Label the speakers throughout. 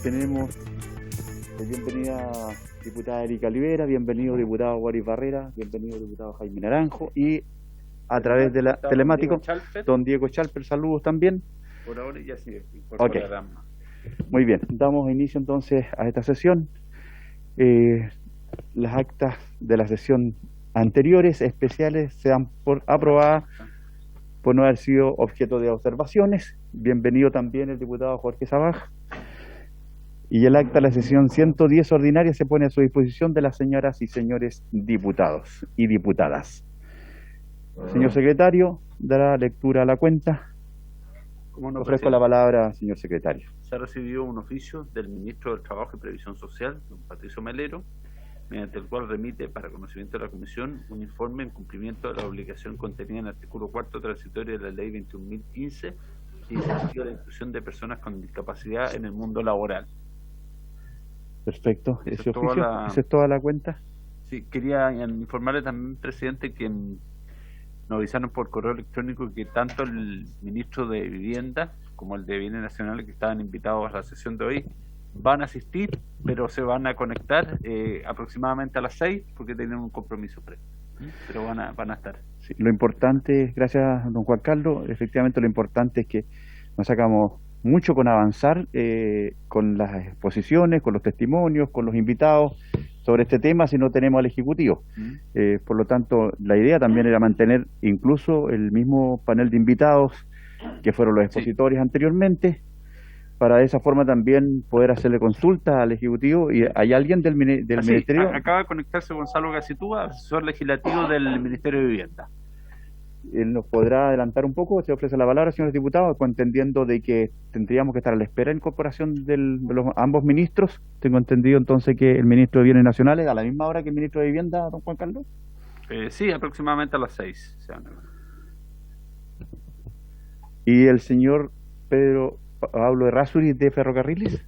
Speaker 1: tenemos de bienvenida diputada Erika Olivera, bienvenido diputado Boris Barrera, bienvenido diputado Jaime Naranjo y a través de la telemático don Diego Chalper, saludos también.
Speaker 2: Por ahora ya sí,
Speaker 1: okay. Muy bien, damos inicio entonces a esta sesión. Las actas de la sesión anteriores especiales se dan por aprobadas por no haber sido objeto de observaciones. Bienvenido también el diputado Jorge Sabaj. Y el acta de la sesión 110 ordinaria se pone a su disposición de las señoras y señores diputados y diputadas. Señor secretario, dará lectura a la cuenta.
Speaker 2: No,
Speaker 1: ofrezco la palabra, señor secretario.
Speaker 2: Se ha recibido un oficio del ministro del Trabajo y Previsión Social, don Patricio Melero, mediante el cual remite para conocimiento de la Comisión un informe en cumplimiento de la obligación contenida en el artículo 4 transitorio de la Ley 21.015 y incentivo de la inclusión de personas con discapacidad en el mundo laboral.
Speaker 1: Perfecto. ¿Ese oficio? ¿Esa es toda la cuenta?
Speaker 2: Sí, quería informarle también, presidente, que nos avisaron por correo electrónico que tanto el ministro de Vivienda como el de Bienes Nacionales, que estaban invitados a la sesión de hoy, van a asistir, pero se van a conectar aproximadamente a las 6 porque tienen un compromiso previo, pero van a estar.
Speaker 1: Sí, lo importante, gracias don Juan Carlos, efectivamente lo importante es que nos sacamos mucho con avanzar con las exposiciones, con los testimonios, con los invitados sobre este tema si no tenemos al Ejecutivo. Por lo tanto, la idea también era mantener incluso el mismo panel de invitados que fueron los expositores anteriormente, para de esa forma también poder hacerle consulta al Ejecutivo. ¿Y hay alguien del Ministerio?
Speaker 2: Acaba de conectarse Gonzalo Gacitúa, asesor legislativo del Ministerio de Vivienda.
Speaker 1: ¿Él nos podrá adelantar un poco? Se ofrece la palabra, señores diputados, entendiendo de que tendríamos que estar a la espera de incorporación de ambos ministros. Tengo entendido entonces que el ministro de Bienes Nacionales a la misma hora que el ministro de Vivienda, don Juan Carlos.
Speaker 2: Sí, aproximadamente a las 6.
Speaker 1: ¿Y el señor Pedro Pablo Errázuriz de Ferrocarriles?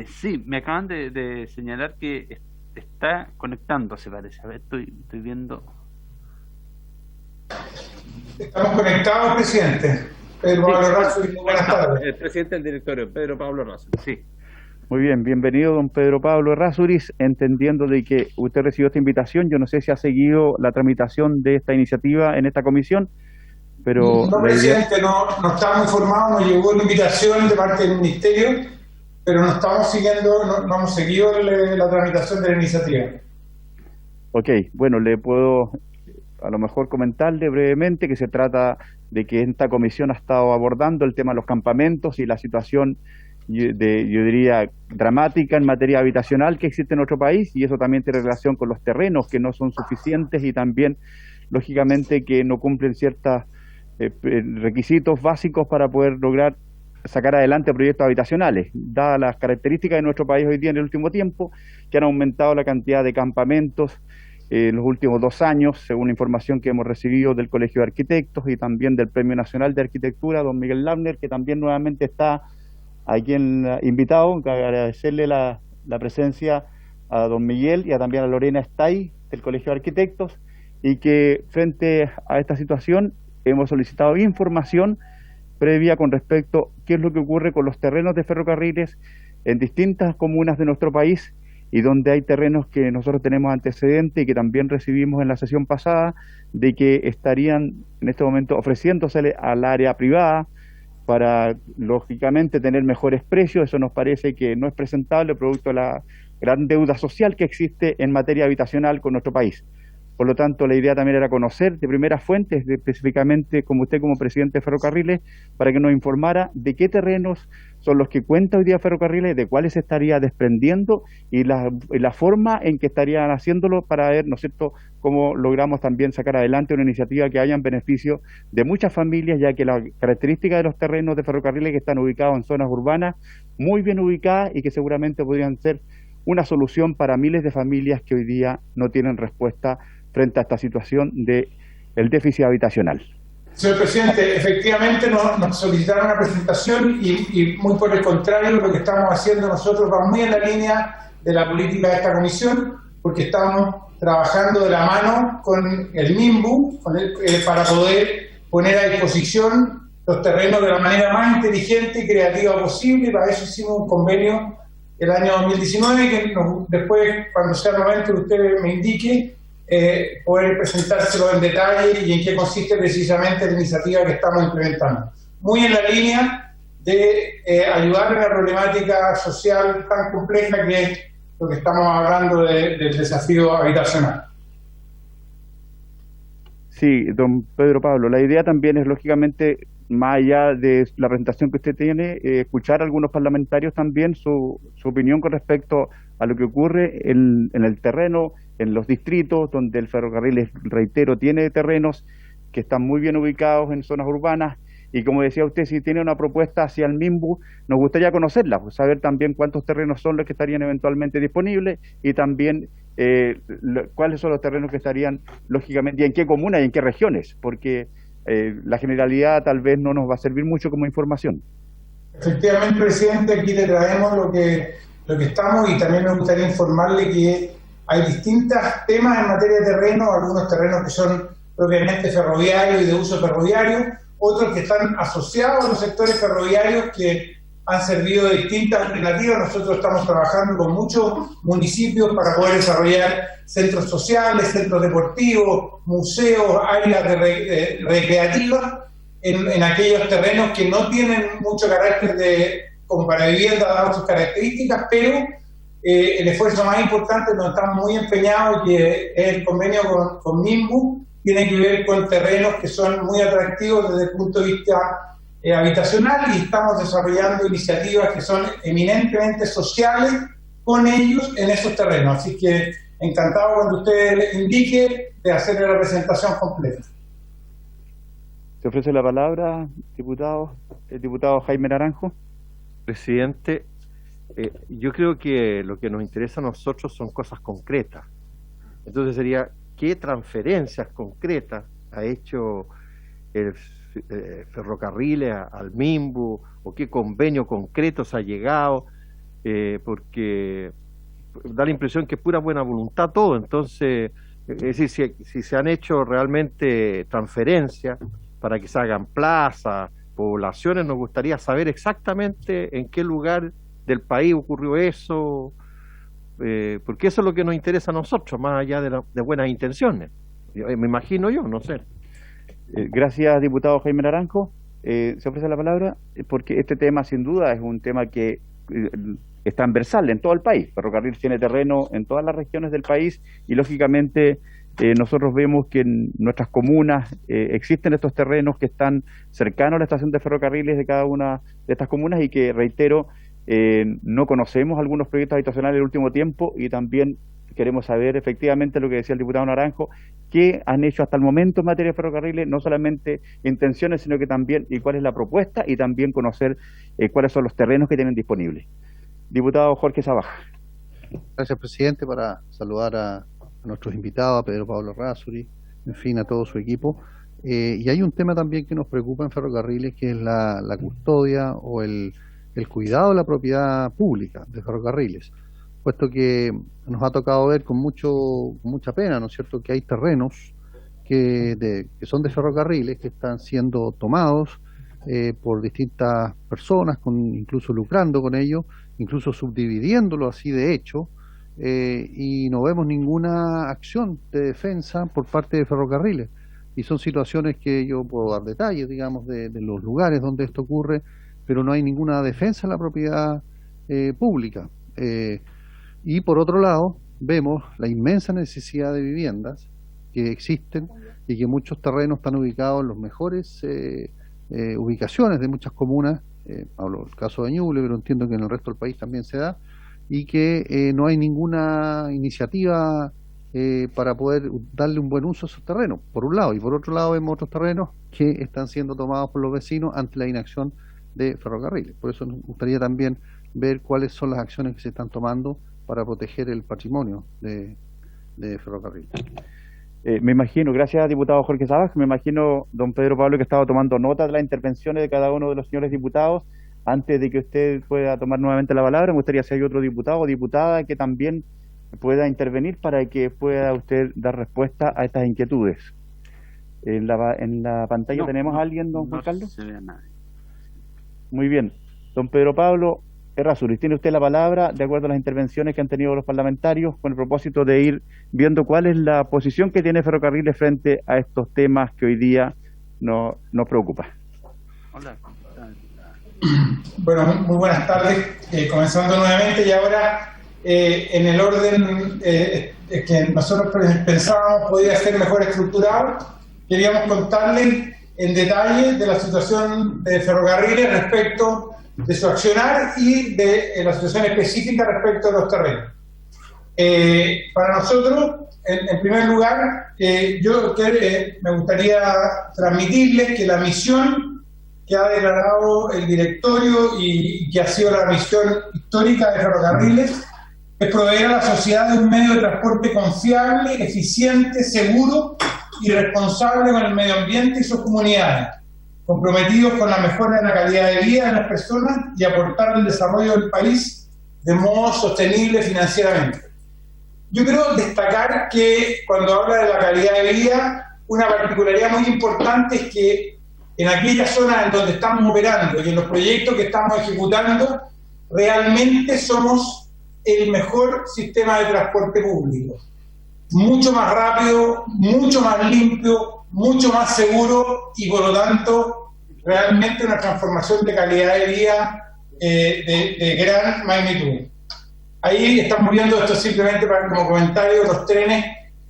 Speaker 2: Sí, me acaban de señalar que está conectándose, parece. A ver, estoy viendo.
Speaker 3: Estamos conectados, presidente. Pedro Pablo Errázuriz, buenas tardes.
Speaker 2: El presidente del directorio, Pedro Pablo Errázuriz, sí.
Speaker 1: Muy bien, bienvenido don Pedro Pablo Errázuriz, entendiendo de que usted recibió esta invitación. Yo no sé si ha seguido la tramitación de esta iniciativa en esta comisión, pero...
Speaker 3: No, presidente, no estamos informados, nos llegó la invitación de parte del Ministerio, pero no estamos siguiendo, no hemos seguido la tramitación de la iniciativa.
Speaker 1: Ok, bueno, le puedo a lo mejor comentarle brevemente que se trata de que esta comisión ha estado abordando el tema de los campamentos y la situación, yo diría, dramática en materia habitacional que existe en nuestro país, y eso también tiene relación con los terrenos que no son suficientes y también, lógicamente, que no cumplen ciertos requisitos básicos para poder lograr sacar adelante proyectos habitacionales, dadas las características de nuestro país hoy día en el último tiempo, que han aumentado la cantidad de campamentos en los últimos 2 años, según la información que hemos recibido del Colegio de Arquitectos y también del Premio Nacional de Arquitectura, don Miguel Lavner, que también nuevamente está aquí invitado. Agradecerle la presencia a don Miguel y también a Lorena Estay del Colegio de Arquitectos, y que frente a esta situación hemos solicitado información previa con respecto a qué es lo que ocurre con los terrenos de ferrocarriles en distintas comunas de nuestro país, y donde hay terrenos que nosotros tenemos antecedentes y que también recibimos en la sesión pasada, de que estarían en este momento ofreciéndosele al área privada para, lógicamente, tener mejores precios. Eso nos parece que no es presentable, producto de la gran deuda social que existe en materia habitacional con nuestro país. Por lo tanto, la idea también era conocer de primeras fuentes, específicamente como usted como presidente de Ferrocarriles, para que nos informara de qué terrenos son los que cuenta hoy día Ferrocarriles, de cuáles se estaría desprendiendo y la forma en que estarían haciéndolo para ver, ¿no es cierto?, cómo logramos también sacar adelante una iniciativa que haya en beneficio de muchas familias, ya que las características de los terrenos de Ferrocarriles que están ubicados en zonas urbanas, muy bien ubicadas, y que seguramente podrían ser una solución para miles de familias que hoy día no tienen respuesta frente a esta situación del déficit habitacional.
Speaker 3: Señor presidente, efectivamente nos solicitaron una presentación y muy por el contrario, lo que estamos haciendo nosotros va muy en la línea de la política de esta comisión, porque estamos trabajando de la mano con el MIMBU para poder poner a disposición los terrenos de la manera más inteligente y creativa posible. Para eso hicimos un convenio el año 2019, que después, cuando sea el momento que usted me indique, poder presentárselo en detalle y en qué consiste precisamente la iniciativa que estamos implementando. Muy en la línea de ayudar en la problemática social tan compleja que es lo que estamos hablando del desafío habitacional.
Speaker 1: Sí, don Pedro Pablo, la idea también es, lógicamente, más allá de la presentación que usted tiene, escuchar a algunos parlamentarios también su opinión con respecto a lo que ocurre en el terreno, en los distritos, donde el ferrocarril, reitero, tiene terrenos que están muy bien ubicados en zonas urbanas. Y como decía usted, si tiene una propuesta hacia el MIMBU, nos gustaría conocerla, pues, saber también cuántos terrenos son los que estarían eventualmente disponibles y también cuáles son los terrenos que estarían, lógicamente, y en qué comunas y en qué regiones, porque la generalidad tal vez no nos va a servir mucho como información.
Speaker 3: Efectivamente, presidente, aquí le traemos lo que estamos, y también me gustaría informarle que hay distintos temas en materia de terreno, algunos terrenos que son propiamente ferroviarios y de uso ferroviario, otros que están asociados a los sectores ferroviarios que han servido de distintas alternativas. Nosotros estamos trabajando con muchos municipios para poder desarrollar centros sociales, centros deportivos, museos, áreas recreativas en aquellos terrenos que no tienen mucho carácter como para vivienda, dadas sus características, pero el esfuerzo más importante, donde estamos muy empeñados, que es el convenio con MIMBU, tiene que ver con terrenos que son muy atractivos desde el punto de vista habitacional, y estamos desarrollando iniciativas que son eminentemente sociales con ellos en esos terrenos. Así que encantado, cuando usted indique, de hacerle la presentación completa.
Speaker 1: Se ofrece la palabra, diputado, el diputado Jaime Naranjo.
Speaker 4: Presidente, yo creo que lo que nos interesa a nosotros son cosas concretas. Entonces sería, ¿qué transferencias concretas ha hecho el ferrocarril al MIMBU, o qué convenio concretos ha llegado? Porque da la impresión que es pura buena voluntad todo. Entonces, es decir, si se han hecho realmente transferencias para que se hagan plazas, poblaciones, nos gustaría saber exactamente en qué lugar del país ocurrió eso, porque eso es lo que nos interesa a nosotros, más allá de buenas intenciones. Me imagino yo, no sé.
Speaker 1: Gracias, diputado Jaime Naranjo. Se ofrece la palabra porque este tema, sin duda, es un tema que es transversal en todo el país. Ferrocarril tiene terreno en todas las regiones del país y, lógicamente, nosotros vemos que en nuestras comunas existen estos terrenos que están cercanos a la estación de ferrocarriles de cada una de estas comunas y que, reitero, no conocemos algunos proyectos habitacionales del último tiempo, y también queremos saber efectivamente lo que decía el diputado Naranjo, qué han hecho hasta el momento en materia de ferrocarriles, no solamente intenciones, sino que también y cuál es la propuesta, y también conocer cuáles son los terrenos que tienen disponibles. Diputado Jorge Sabaja.
Speaker 5: Gracias, presidente, para saludar a nuestros invitados, a Pedro Pablo Errázuriz, en fin, a todo su equipo. Y hay un tema también que nos preocupa en ferrocarriles, que es la custodia o el cuidado de la propiedad pública de ferrocarriles, puesto que nos ha tocado ver con mucha pena, ¿no es cierto?, que hay terrenos que son de ferrocarriles que están siendo tomados por distintas personas, incluso lucrando con ello, incluso subdividiéndolo así de hecho, y no vemos ninguna acción de defensa por parte de ferrocarriles. Y son situaciones que yo puedo dar detalles, digamos, de los lugares donde esto ocurre, pero no hay ninguna defensa de la propiedad pública. Y por otro lado, vemos la inmensa necesidad de viviendas que existen y que muchos terrenos están ubicados en las mejores ubicaciones de muchas comunas. Hablo del caso de Ñuble, pero entiendo que en el resto del país también se da, y que no hay ninguna iniciativa para poder darle un buen uso a esos terrenos, por un lado. Y por otro lado, vemos otros terrenos que están siendo tomados por los vecinos ante la inacción de ferrocarriles. Por eso nos gustaría también ver cuáles son las acciones que se están tomando para proteger el patrimonio de ferrocarril.
Speaker 1: Me imagino, gracias, diputado Jorge Sabaj, me imagino, don Pedro Pablo, que estaba tomando nota de las intervenciones de cada uno de los señores diputados. Antes de que usted pueda tomar nuevamente la palabra, me gustaría si hay otro diputado o diputada que también pueda intervenir para que pueda usted dar respuesta a estas inquietudes. En la pantalla tenemos a alguien, don Juan Carlos.
Speaker 2: Se ve a nadie.
Speaker 1: Muy bien. Don Pedro Pablo, Errázuriz, tiene usted la palabra, de acuerdo a las intervenciones que han tenido los parlamentarios, con el propósito de ir viendo cuál es la posición que tiene Ferrocarriles frente a estos temas que hoy día nos preocupa.
Speaker 2: Hola.
Speaker 3: Bueno, muy buenas tardes. Comenzando nuevamente y ahora en el orden que nosotros pensábamos podía ser mejor estructurado, queríamos contarles en detalle de la situación de Ferrocarriles respecto de su accionar y de la situación específica respecto a los terrenos. Para nosotros, en primer lugar, me gustaría transmitirles que la misión que ha declarado el directorio y que ha sido la misión histórica de Ferrocarriles es proveer a la sociedad de un medio de transporte confiable, eficiente, seguro y responsable con el medio ambiente y sus comunidades, comprometidos con la mejora de la calidad de vida de las personas y aportar al desarrollo del país de modo sostenible financieramente. Yo quiero destacar que cuando habla de la calidad de vida, una particularidad muy importante es que en aquellas zonas en donde estamos operando y en los proyectos que estamos ejecutando, realmente somos el mejor sistema de transporte público. Mucho más rápido, mucho más limpio, mucho más seguro y por lo tanto realmente una transformación de calidad de vida de gran magnitud. Ahí estamos viendo esto simplemente como comentario, los trenes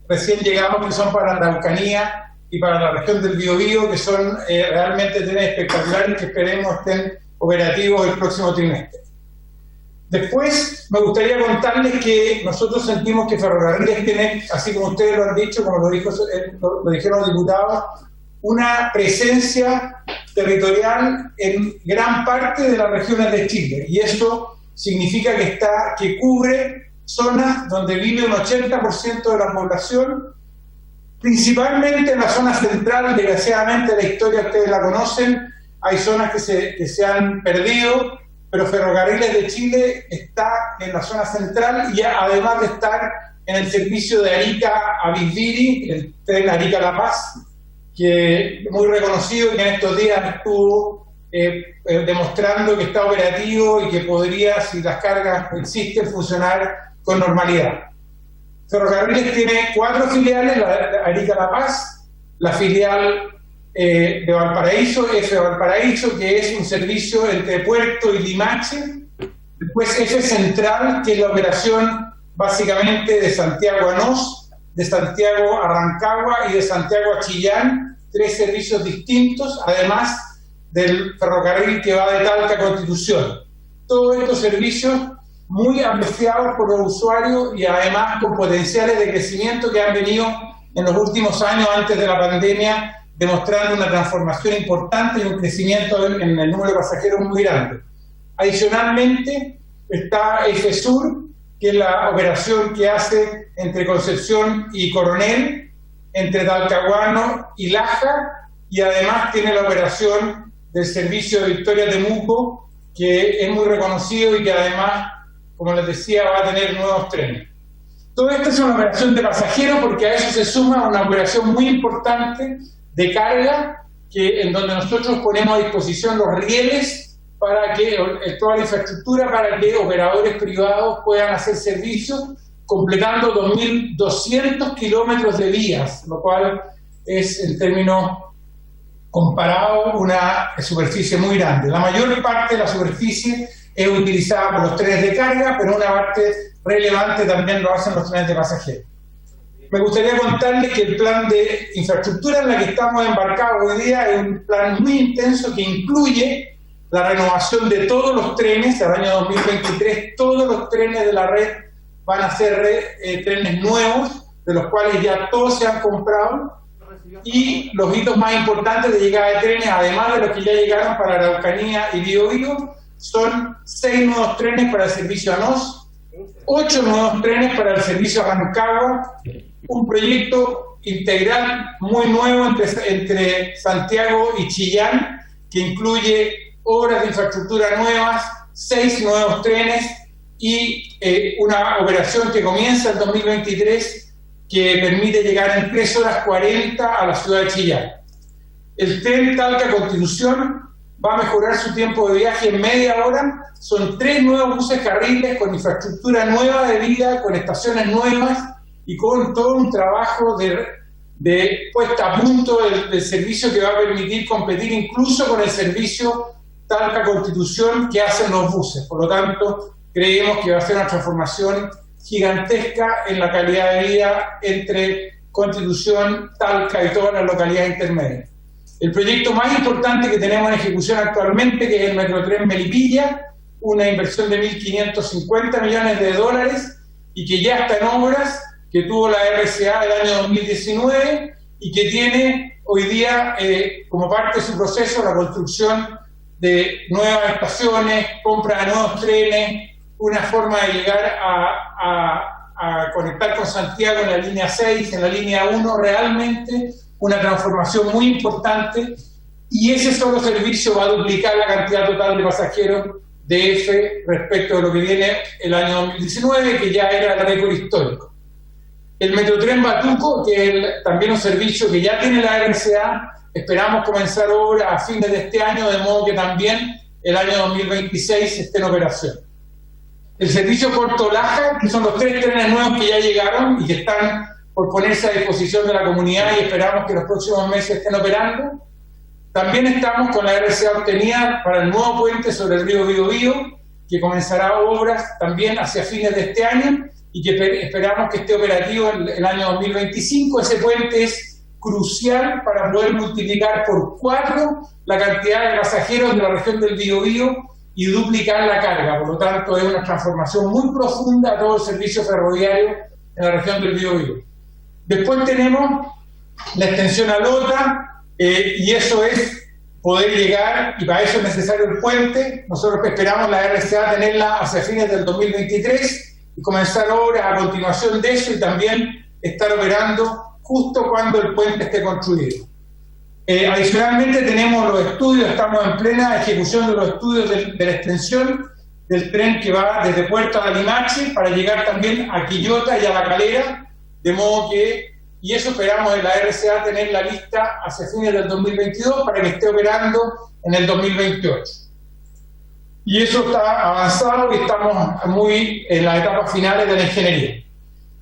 Speaker 3: recién llegados que son para la Araucanía y para la región del Biobío, que son realmente trenes espectaculares que esperemos estén operativos el próximo trimestre. Después me gustaría contarles que nosotros sentimos que Ferrocarriles tiene, así como ustedes lo han dicho, como lo dijeron los diputados, una presencia territorial en gran parte de las regiones de Chile, y eso significa que cubre zonas donde vive un 80% de la población, principalmente en la zona central. Desgraciadamente la historia ustedes la conocen, hay zonas que se han perdido, pero Ferrocarriles de Chile está en la zona central y además de estar en el servicio de Arica a Bisbiri, el tren Arica-La Paz, que muy reconocido y que en estos días estuvo demostrando que está operativo y que podría, si las cargas existen, funcionar con normalidad. Ferrocarriles tiene 4 filiales, la Arica-La Paz, la filial de Valparaíso, F Valparaíso, que es un servicio entre Puerto y Limache. Después F Central, que es la operación básicamente de Santiago a Nos, de Santiago a Rancagua y de Santiago a Chillán, 3 servicios distintos, además del ferrocarril que va de Talca a Constitución. Todos estos servicios muy apreciados por los usuarios y además con potenciales de crecimiento que han venido en los últimos años antes de la pandemia, demostrando una transformación importante y un crecimiento en el número de pasajeros muy grande. Adicionalmente está F Sur, que es la operación que hace entre Concepción y Coronel, entre Talcahuano y Laja, y además tiene la operación del servicio de Victoria-Temuco, que es muy reconocido y que además, como les decía, va a tener nuevos trenes. Todo esto es una operación de pasajeros porque a eso se suma una operación muy importante de carga, en donde nosotros ponemos a disposición los rieles para que toda la infraestructura para que operadores privados puedan hacer servicios, completando 2.200 kilómetros de vías, lo cual es, en términos comparados, una superficie muy grande. La mayor parte de la superficie es utilizada por los trenes de carga, pero una parte relevante también lo hacen los trenes de pasajeros. Me gustaría contarles que el plan de infraestructura en la que estamos embarcados hoy día es un plan muy intenso que incluye la renovación de todos los trenes. Al año 2023 todos los trenes de la red van a ser trenes nuevos, de los cuales ya todos se han comprado, y los hitos más importantes de llegada de trenes, además de los que ya llegaron para Araucanía y Biobío, son 6 nuevos trenes para el servicio a Nos, 8 nuevos trenes para el servicio a Rancagua, un proyecto integral muy nuevo entre Santiago y Chillán, que incluye obras de infraestructura nuevas, 6 nuevos trenes y una operación que comienza en 2023 que permite llegar en 3 horas 40 a la ciudad de Chillán. El tren Talca-Constitución va a mejorar su tiempo de viaje en media hora. Son 3 nuevos buses carriles con infraestructura nueva de vía, con estaciones nuevas y con todo un trabajo de puesta a punto del servicio que va a permitir competir incluso con el servicio Talca Constitución que hacen los buses. Por lo tanto, creemos que va a ser una transformación gigantesca en la calidad de vida entre Constitución, Talca y todas las localidades intermedias. El proyecto más importante que tenemos en ejecución actualmente, que es el Metrotren Melipilla, una inversión de 1.550 millones de dólares y que ya está en obras, que tuvo la RCA el año 2019 y que tiene hoy día como parte de su proceso la construcción de nuevas estaciones, compra de nuevos trenes, una forma de llegar a conectar con Santiago en la línea 6, en la línea 1, realmente una transformación muy importante, y ese solo servicio va a duplicar la cantidad total de pasajeros de EFE respecto de lo que viene el año 2019, que ya era el récord histórico. El Metrotren Batuco, que es también un servicio que ya tiene la RCA, esperamos comenzar obra a fines de este año, de modo que también el año 2026 esté en operación. El servicio Puerto Laja, que son los 3 trenes nuevos que ya llegaron y que están por ponerse a disposición de la comunidad y esperamos que los próximos meses estén operando. También estamos con la RCA obtenida para el nuevo puente sobre el río Biobío, que comenzará obras también hacia fines de este año y que esperamos que esté operativo en el año 2025. Ese puente es crucial para poder multiplicar por 4 la cantidad de pasajeros de la región del Biobío y duplicar la carga. Por lo tanto, es una transformación muy profunda a todo el servicio ferroviario en la región del Biobío. Después tenemos la extensión a Lota, y eso es poder llegar, y para eso es necesario el puente. Nosotros esperamos la RCA tenerla hacia fines del 2023 y comenzar obras a continuación de eso y también estar operando justo cuando el puente esté construido. Adicionalmente tenemos los estudios, estamos en plena ejecución de los estudios de la extensión del tren que va desde Puerto a Limache para llegar también a Quillota y a La Calera, de modo que, y eso esperamos de la RCA tener la lista hacia fines del 2022 para que esté operando en el 2028. Y eso está avanzado y estamos muy en las etapas finales de la ingeniería.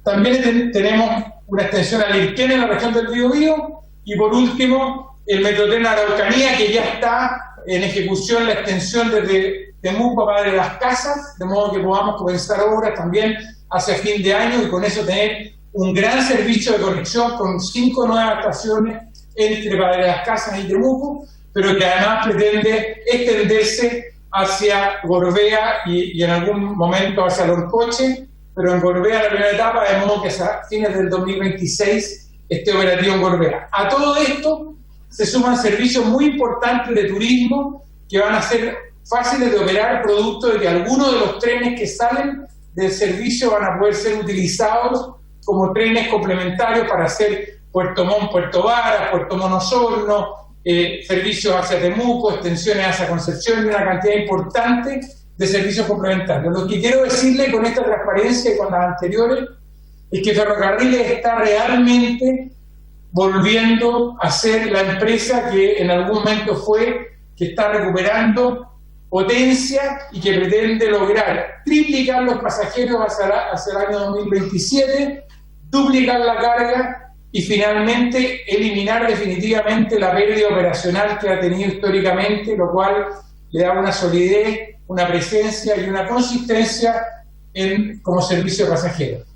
Speaker 3: También tenemos una extensión a Lirquén en la región del Biobío y por último el Metrotren Araucanía, que ya está en ejecución la extensión desde Temuco a Padre Las Casas, de modo que podamos comenzar obras también hacia fin de año y con eso tener un gran servicio de conexión con 5 nuevas estaciones entre Padre Las Casas y Temuco, pero que además pretende extenderse hacia Gorbea y en algún momento hacia Loncoche, pero en Gorbea la primera etapa, de modo que a fines del 2026 esté operativo en Gorbea. A todo esto se suman servicios muy importantes de turismo que van a ser fáciles de operar, producto de que algunos de los trenes que salen del servicio van a poder ser utilizados como trenes complementarios para hacer Puerto Montt, Puerto Varas, Puerto Montt Osorno, servicios hacia Temuco, extensiones hacia Concepción y una cantidad importante de servicios complementarios. Lo que quiero decirle con esta transparencia y con las anteriores es que Ferrocarriles está realmente volviendo a ser la empresa que en algún momento fue, que está recuperando potencia y que pretende lograr triplicar los pasajeros hacia el año 2027, duplicar la carga y finalmente eliminar definitivamente la pérdida operacional que ha tenido históricamente, lo cual le da una solidez, una presencia y una consistencia como servicio de pasajeros.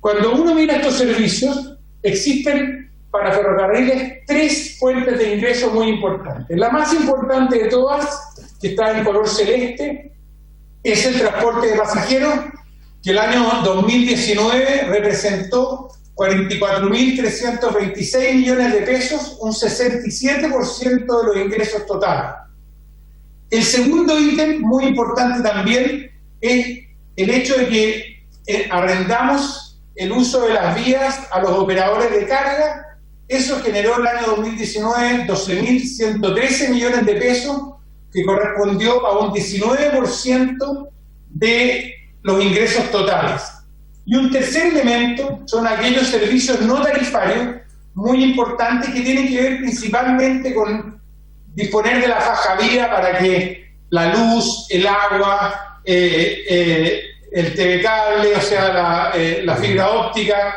Speaker 3: Cuando uno mira estos servicios, existen para Ferrocarriles 3 fuentes de ingreso muy importantes. La más importante de todas, que está en color celeste, es el transporte de pasajeros, que el año 2019 representó 44.326 millones de pesos, un 67% de los ingresos totales. El segundo ítem, muy importante también, es el hecho de que arrendamos el uso de las vías a los operadores de carga. Eso generó el año 2019 12.113 millones de pesos, que correspondió a un 19% de los ingresos totales. Y un tercer elemento son aquellos servicios no tarifarios muy importantes que tienen que ver principalmente con disponer de la faja vía para que la luz, el agua, el TV cable, o sea, la fibra óptica,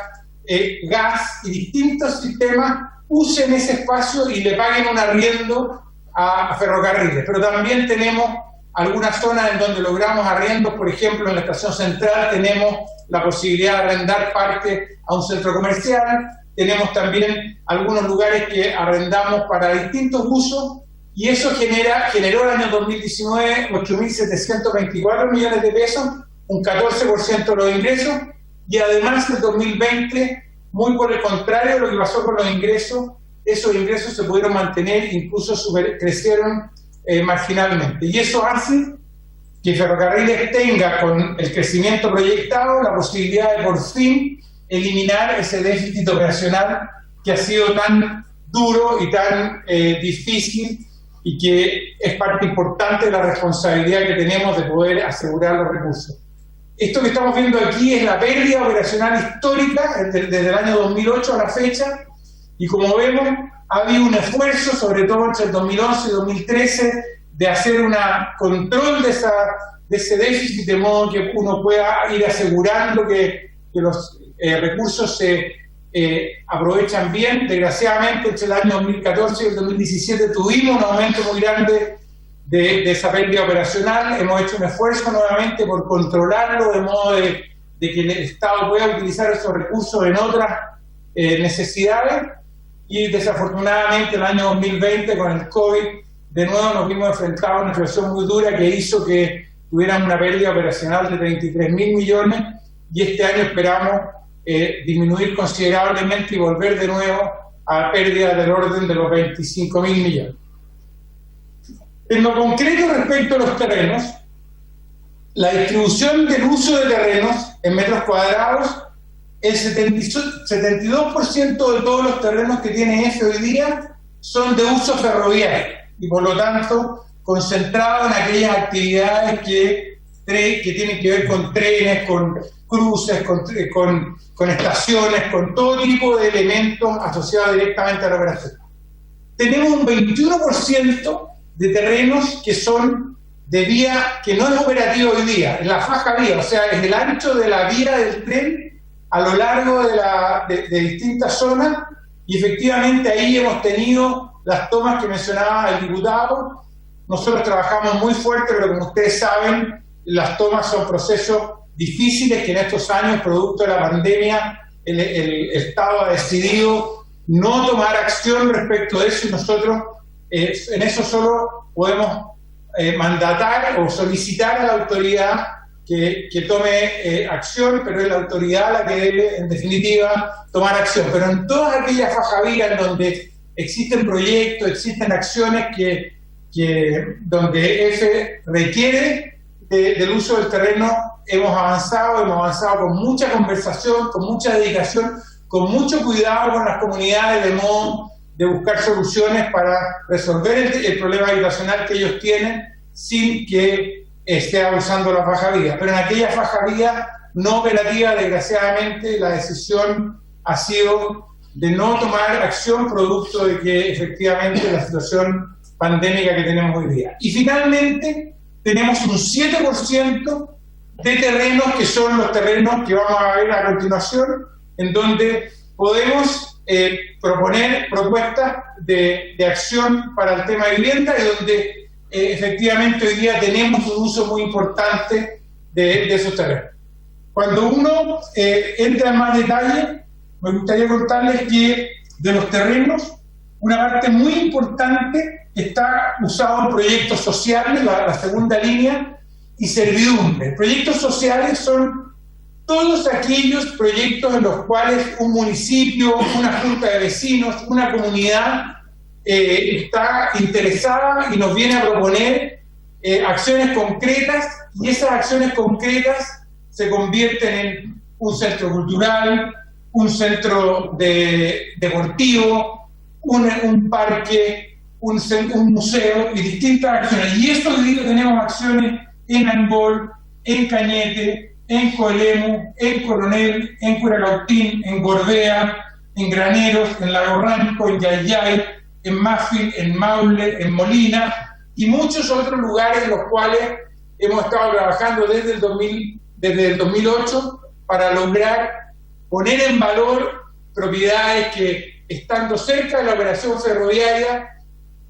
Speaker 3: gas y distintos sistemas usen ese espacio y le paguen un arriendo a ferrocarriles. Pero también tenemos algunas zonas en donde logramos arriendos, por ejemplo, en la estación central tenemos la posibilidad de arrendar parte a un centro comercial, tenemos también algunos lugares que arrendamos para distintos usos, y eso generó el año 2019 8.724 millones de pesos, un 14% de los ingresos, y además el 2020, muy por el contrario de lo que pasó con los ingresos, esos ingresos se pudieron mantener, incluso crecieron marginalmente. Y eso hace que Ferrocarriles tenga, con el crecimiento proyectado, la posibilidad de por fin eliminar ese déficit operacional que ha sido tan duro y tan difícil, y que es parte importante de la responsabilidad que tenemos de poder asegurar los recursos. Esto que estamos viendo aquí es la pérdida operacional histórica desde el año 2008 a la fecha, y como vemos, ha habido un esfuerzo, sobre todo entre el 2011 y 2013, de hacer un control de ese déficit, de modo que uno pueda ir asegurando que los recursos se aprovechan bien. Desgraciadamente, entre el año 2014 y el 2017 tuvimos un aumento muy grande de esa pérdida operacional. Hemos hecho un esfuerzo nuevamente por controlarlo, de modo de que el Estado pueda utilizar esos recursos en otras necesidades, y desafortunadamente el año 2020 con el COVID de nuevo nos vimos enfrentados a una situación muy dura que hizo que tuvieran una pérdida operacional de 33.000 millones, y este año esperamos disminuir considerablemente y volver de nuevo a pérdida del orden de los 25.000 millones. En lo concreto respecto a los terrenos, la distribución del uso de terrenos en metros cuadrados, el 72% de todos los terrenos que tiene EFE hoy día son de uso ferroviario, y por lo tanto concentrado en aquellas actividades que tienen que ver con trenes, con cruces, con estaciones, con todo tipo de elementos asociados directamente a la operación. Tenemos un 21% de terrenos que son de vía que no es operativa hoy día, es la faja vía, o sea, es el ancho de la vía del tren a lo largo de distintas zonas, y efectivamente ahí hemos tenido las tomas que mencionaba el diputado. Nosotros trabajamos muy fuerte, pero como ustedes saben, las tomas son procesos difíciles que en estos años, producto de la pandemia, el Estado ha decidido no tomar acción respecto de eso, y nosotros en eso solo podemos mandatar o solicitar a la autoridad que tome acción, pero es la autoridad la que debe, en definitiva, tomar acción. Pero en todas aquellas fajavías donde existen proyectos, existen acciones donde EFE requiere del uso del terreno, hemos avanzado con mucha conversación, con mucha dedicación, con mucho cuidado con las comunidades, de modo de buscar soluciones para resolver el problema habitacional que ellos tienen sin que esté abusando la faja vía. Pero en aquella faja vía no operativa, desgraciadamente, la decisión ha sido de no tomar acción, producto de que efectivamente la situación pandémica que tenemos hoy día. Y finalmente tenemos un 7% de terrenos que son los terrenos que vamos a ver a continuación, en donde podemos proponer propuestas de acción para el tema de vivienda, y donde efectivamente hoy día tenemos un uso muy importante de esos terrenos. Cuando uno entra en más detalle, me gustaría contarles que de los terrenos, una parte muy importante está usado en proyectos sociales, la segunda línea, y servidumbre. Proyectos sociales son todos aquellos proyectos en los cuales un municipio, una junta de vecinos, una comunidad está interesada y nos viene a proponer acciones concretas, y esas acciones concretas se convierten en un centro cultural, un centro deportivo, un parque, un museo y distintas acciones. Y esto hoy día tenemos acciones en Angol, en Cañete, en Coelemu, en Coronel, en Curacautín, en Gorbea, en Graneros, en Lago Ranco, en Yayay, en Mafil, en Maule, en Molina y muchos otros lugares en los cuales hemos estado trabajando desde el 2008 para lograr poner en valor propiedades que, estando cerca de la operación ferroviaria,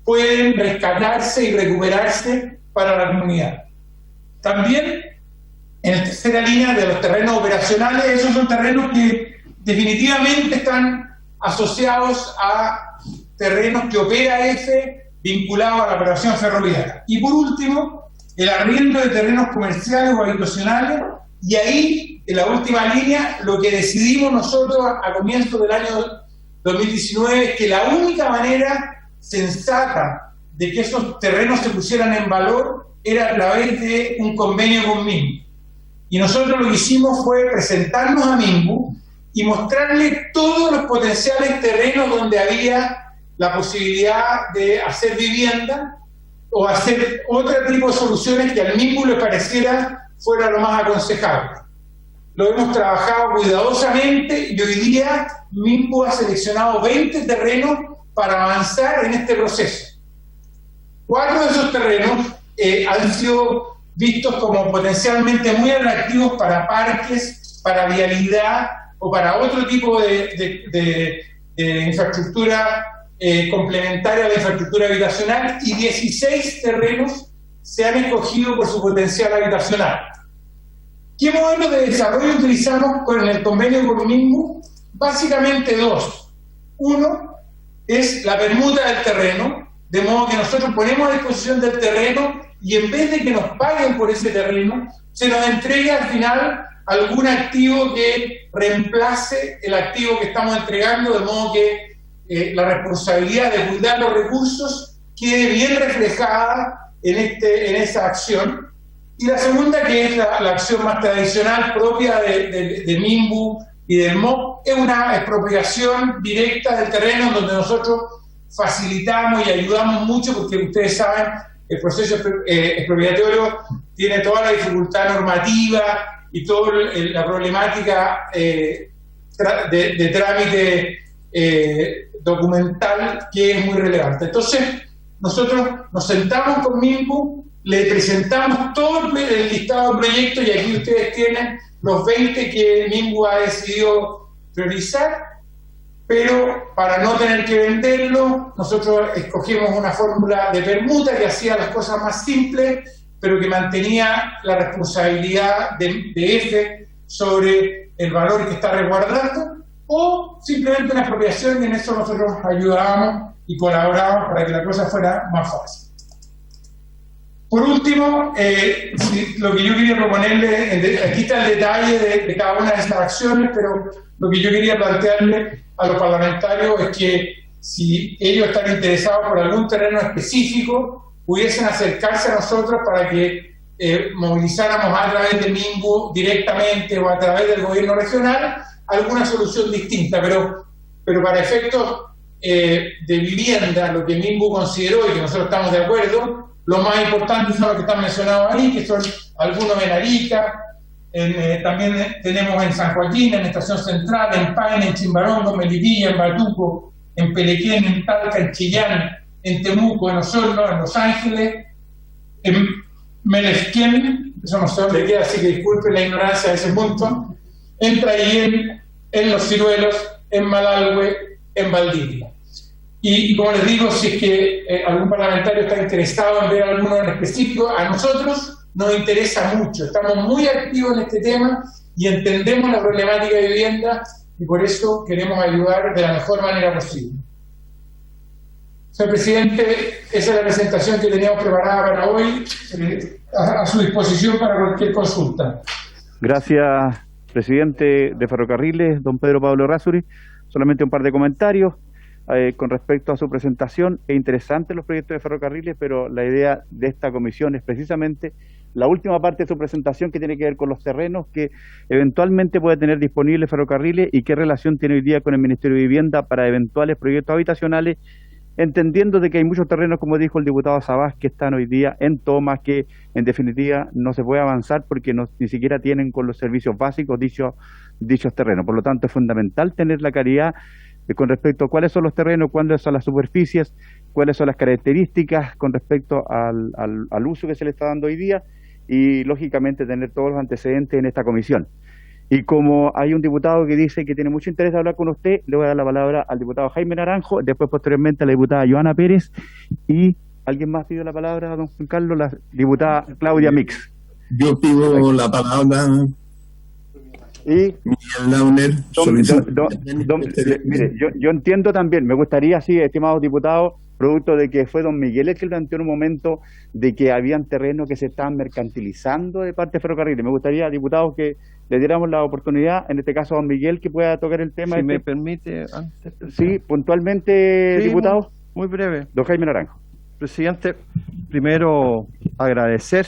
Speaker 3: pueden rescatarse y recuperarse para la comunidad. También, en la tercera línea de los terrenos operacionales, esos son terrenos que definitivamente están asociados a terrenos que opera EFE vinculados a la operación ferroviaria. Y por último, el arriendo de terrenos comerciales o habitacionales, y ahí, en la última línea, lo que decidimos nosotros a comienzos del año 2019 es que la única manera sensata de que esos terrenos se pusieran en valor era a través de un convenio con Minbu. Y nosotros lo que hicimos fue presentarnos a Minbu y mostrarle todos los potenciales terrenos donde había la posibilidad de hacer vivienda o hacer otro tipo de soluciones que al Minbu le pareciera fuera lo más aconsejable. Lo hemos trabajado cuidadosamente y hoy día Minbu ha seleccionado 20 terrenos para avanzar en este proceso. 4 de esos terrenos han sido vistos como potencialmente muy atractivos para parques, para vialidad o para otro tipo de infraestructura complementaria a la infraestructura habitacional, y 16 terrenos se han escogido por su potencial habitacional. ¿Qué modelo de desarrollo utilizamos con el convenio con Minbu? Básicamente 2. Uno es la permuta del terreno, de modo que nosotros ponemos a disposición del terreno y en vez de que nos paguen por ese terreno, se nos entrega al final algún activo que reemplace el activo que estamos entregando, de modo que la responsabilidad de cuidar los recursos quede bien reflejada en esa acción. Y la segunda, que es la acción más tradicional propia de Minbu y del MOP, es una expropiación directa del terreno donde nosotros facilitamos y ayudamos mucho, porque ustedes saben, el proceso expropiatorio tiene toda la dificultad normativa y toda la problemática de trámite documental que es muy relevante. Entonces, nosotros nos sentamos con Minbu, le presentamos todo el listado de proyectos y aquí ustedes tienen los 20 que Minbu ha decidido priorizar, pero para no tener que venderlo, nosotros escogimos una fórmula de permuta que hacía las cosas más simples, pero que mantenía la responsabilidad de EFE sobre el valor que está resguardando, o simplemente una expropiación, y en eso nosotros ayudábamos y colaborábamos para que la cosa fuera más fácil. Por último, lo que yo quería proponerle, aquí está el detalle de cada una de estas acciones, pero lo que yo quería plantearle a los parlamentarios es que si ellos están interesados por algún terreno específico, pudiesen acercarse a nosotros para que movilizáramos a través de Minbu directamente o a través del gobierno regional alguna solución distinta, pero para efectos de vivienda, lo que Minbu consideró y que nosotros estamos de acuerdo, lo más importante son los que están mencionados ahí, que son algunos en Arica, también tenemos en San Joaquín, en Estación Central, en Paine, en Chimbarongo, en Melipilla, en Batuco, en Pelequén, en Talca, en Chillán, en Temuco, en Osorno, en Los Ángeles, en Melesquén, eso no sé dónde queda, así que disculpen la ignorancia de ese punto, en Traillén, en Los Ciruelos, en Malalhue, en Valdivia. Y como les digo, si es que algún parlamentario está interesado en ver alguno en específico, a nosotros nos interesa mucho, estamos muy activos en este tema y entendemos la problemática de vivienda y por eso queremos ayudar de la mejor manera posible. Señor presidente, esa es la presentación que teníamos preparada para hoy, a su disposición para cualquier consulta.
Speaker 1: Gracias, presidente de Ferrocarriles, don Pedro Pablo Errázuriz. Solamente un par de comentarios con respecto a su presentación. Es interesante los proyectos de Ferrocarriles, pero la idea de esta comisión es precisamente la última parte de su presentación, que tiene que ver con los terrenos que eventualmente puede tener disponible Ferrocarriles y qué relación tiene hoy día con el Ministerio de Vivienda para eventuales proyectos habitacionales, entendiendo de que hay muchos terrenos, como dijo el diputado Sabás, que están hoy día en tomas, que en definitiva no se puede avanzar porque ni siquiera tienen con los servicios básicos dichos terrenos. Por lo tanto, es fundamental tener la claridad con respecto a cuáles son los terrenos, cuáles son las superficies, cuáles son las características con respecto al uso que se le está dando hoy día y, lógicamente, tener todos los antecedentes en esta comisión. Y como hay un diputado que dice que tiene mucho interés de hablar con usted, le voy a dar la palabra al diputado Jaime Naranjo, después posteriormente a la diputada Joana Pérez y ¿alguien más pidió la palabra, don Juan Carlos? La diputada Claudia Mix.
Speaker 6: Yo pido la palabra.
Speaker 1: Y
Speaker 6: Miguel Launer.
Speaker 1: Mire, yo entiendo también, me gustaría, sí, estimados diputados, producto de que fue don Miguel el que planteó en un momento de que habían terrenos que se estaban mercantilizando de parte de Ferrocarriles. Me gustaría, diputados, que le diéramos la oportunidad, en este caso a don Miguel, que pueda tocar el tema.
Speaker 4: Si me permite, antes.
Speaker 1: Sí, puntualmente,
Speaker 4: sí,
Speaker 1: diputados.
Speaker 4: Muy breve.
Speaker 1: Don Jaime Naranjo.
Speaker 4: Presidente, primero agradecer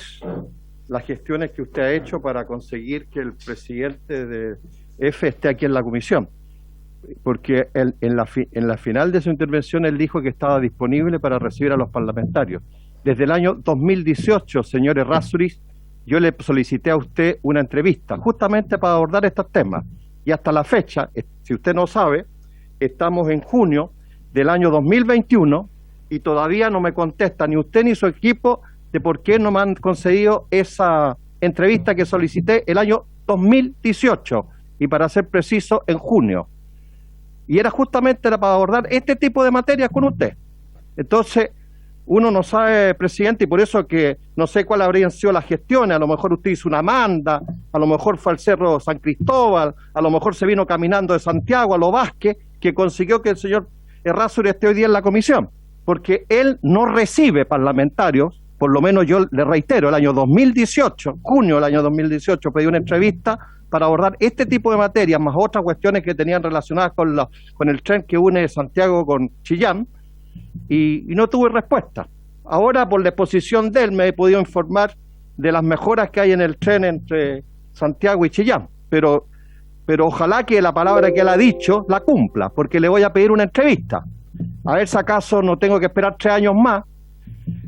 Speaker 4: las gestiones que usted ha hecho para conseguir que el presidente de EFE esté aquí en la comisión, porque en la final de su intervención él dijo que estaba disponible para recibir a los parlamentarios. Desde el año 2018, señor Errázuriz, yo le solicité a usted una entrevista justamente para abordar estos temas, y hasta la fecha, si usted no sabe, estamos en junio del año 2021 y todavía no me contesta ni usted ni su equipo de por qué no me han concedido esa entrevista que solicité el año 2018 y, para ser preciso, en junio. Y era justamente para abordar este tipo de materias con usted. Entonces, uno no sabe, presidente, y por eso que no sé cuáles habrían sido las gestiones. A lo mejor usted hizo una manda, a lo mejor fue al Cerro San Cristóbal, a lo mejor se vino caminando de Santiago a Lo Vázquez, que consiguió que el señor Errázuriz esté hoy día en la comisión, porque él no recibe parlamentarios. Por lo menos yo le reitero, el año 2018, junio del año 2018, pedí una entrevista para abordar este tipo de materias, más otras cuestiones que tenían relacionadas con el tren que une Santiago con Chillán, y no tuve respuesta. Ahora, por la exposición de él, me he podido informar de las mejoras que hay en el tren entre Santiago y Chillán, pero ojalá que la palabra que él ha dicho la cumpla, porque le voy a pedir una entrevista, a ver si acaso no tengo que esperar 3 años más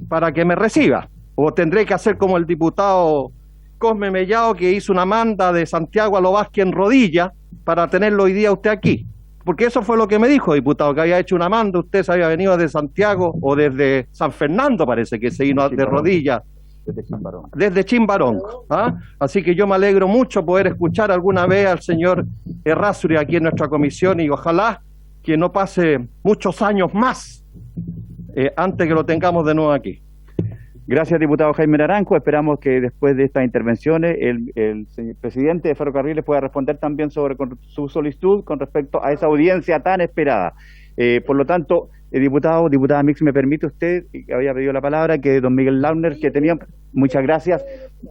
Speaker 4: para que me reciba, o tendré que hacer como el diputado Cosme Mellado, que hizo una manda de Santiago a Lo Vázquez en rodillas para tenerlo hoy día usted aquí, porque eso fue lo que me dijo, diputado, que había hecho una manda, usted se había venido desde Santiago o desde San Fernando, parece que se vino de rodillas desde Chimbarongo, ¿ah? Así que yo me alegro mucho poder escuchar alguna vez al señor Errázuriz aquí en nuestra comisión, y ojalá que no pase muchos años más antes que lo tengamos de nuevo aquí.
Speaker 1: Gracias, diputado Jaime Naranjo. Esperamos que después de estas intervenciones el señor presidente de Ferrocarriles pueda responder también sobre su solicitud con respecto a esa audiencia tan esperada. Por lo tanto, diputada Mix, ¿me permite usted, que había pedido la palabra, que don Miguel Launer, que tenía... Muchas gracias.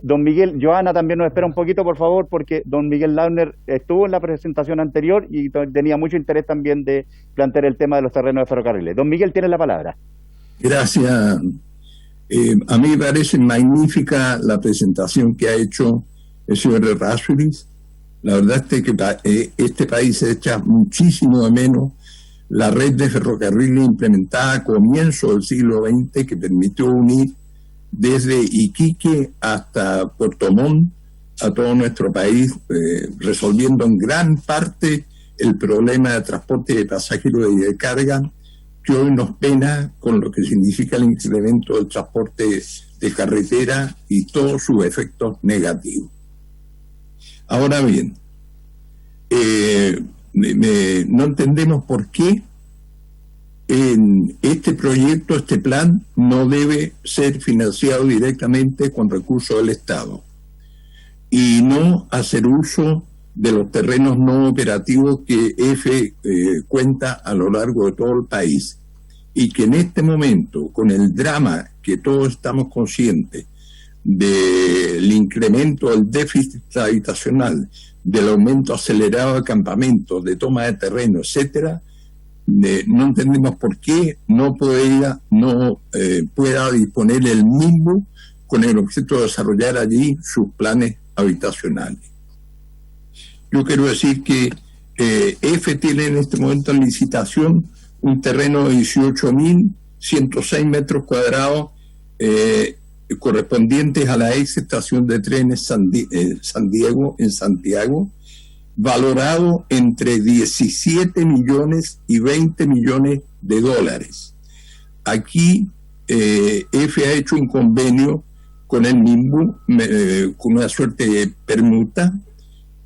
Speaker 1: Don Miguel, Joana también nos espera un poquito, por favor, porque don Miguel Launer estuvo en la presentación anterior y tenía mucho interés también de plantear el tema de los terrenos de Ferrocarriles. Don Miguel, tiene la palabra.
Speaker 6: Gracias. A mí me parece magnífica la presentación que ha hecho el señor Errázuriz. La verdad es que este país se echa muchísimo de menos la red de ferrocarriles implementada a comienzos del siglo XX, que permitió unir desde Iquique hasta Puerto Montt a todo nuestro país, resolviendo en gran parte el problema de transporte de pasajeros y de carga, que hoy nos pena con lo que significa el incremento del transporte de carretera y todos sus efectos negativos. Ahora bien, no entendemos por qué en este proyecto, este plan, no debe ser financiado directamente con recursos del Estado y no hacer uso de los terrenos no operativos que EFE cuenta a lo largo de todo el país, y que en este momento, con el drama que todos estamos conscientes del incremento del déficit habitacional, del aumento acelerado de campamentos, de toma de terreno, etcétera, no entendemos por qué no pueda disponer el mismo con el objeto de desarrollar allí sus planes habitacionales. Yo quiero decir que EFE tiene en este momento en licitación un terreno de 18.106 metros cuadrados correspondientes a la ex estación de trenes San Diego, en Santiago, valorado entre 17 millones y 20 millones de dólares. Aquí EFE ha hecho un convenio con el MIMBU, con una suerte de permuta,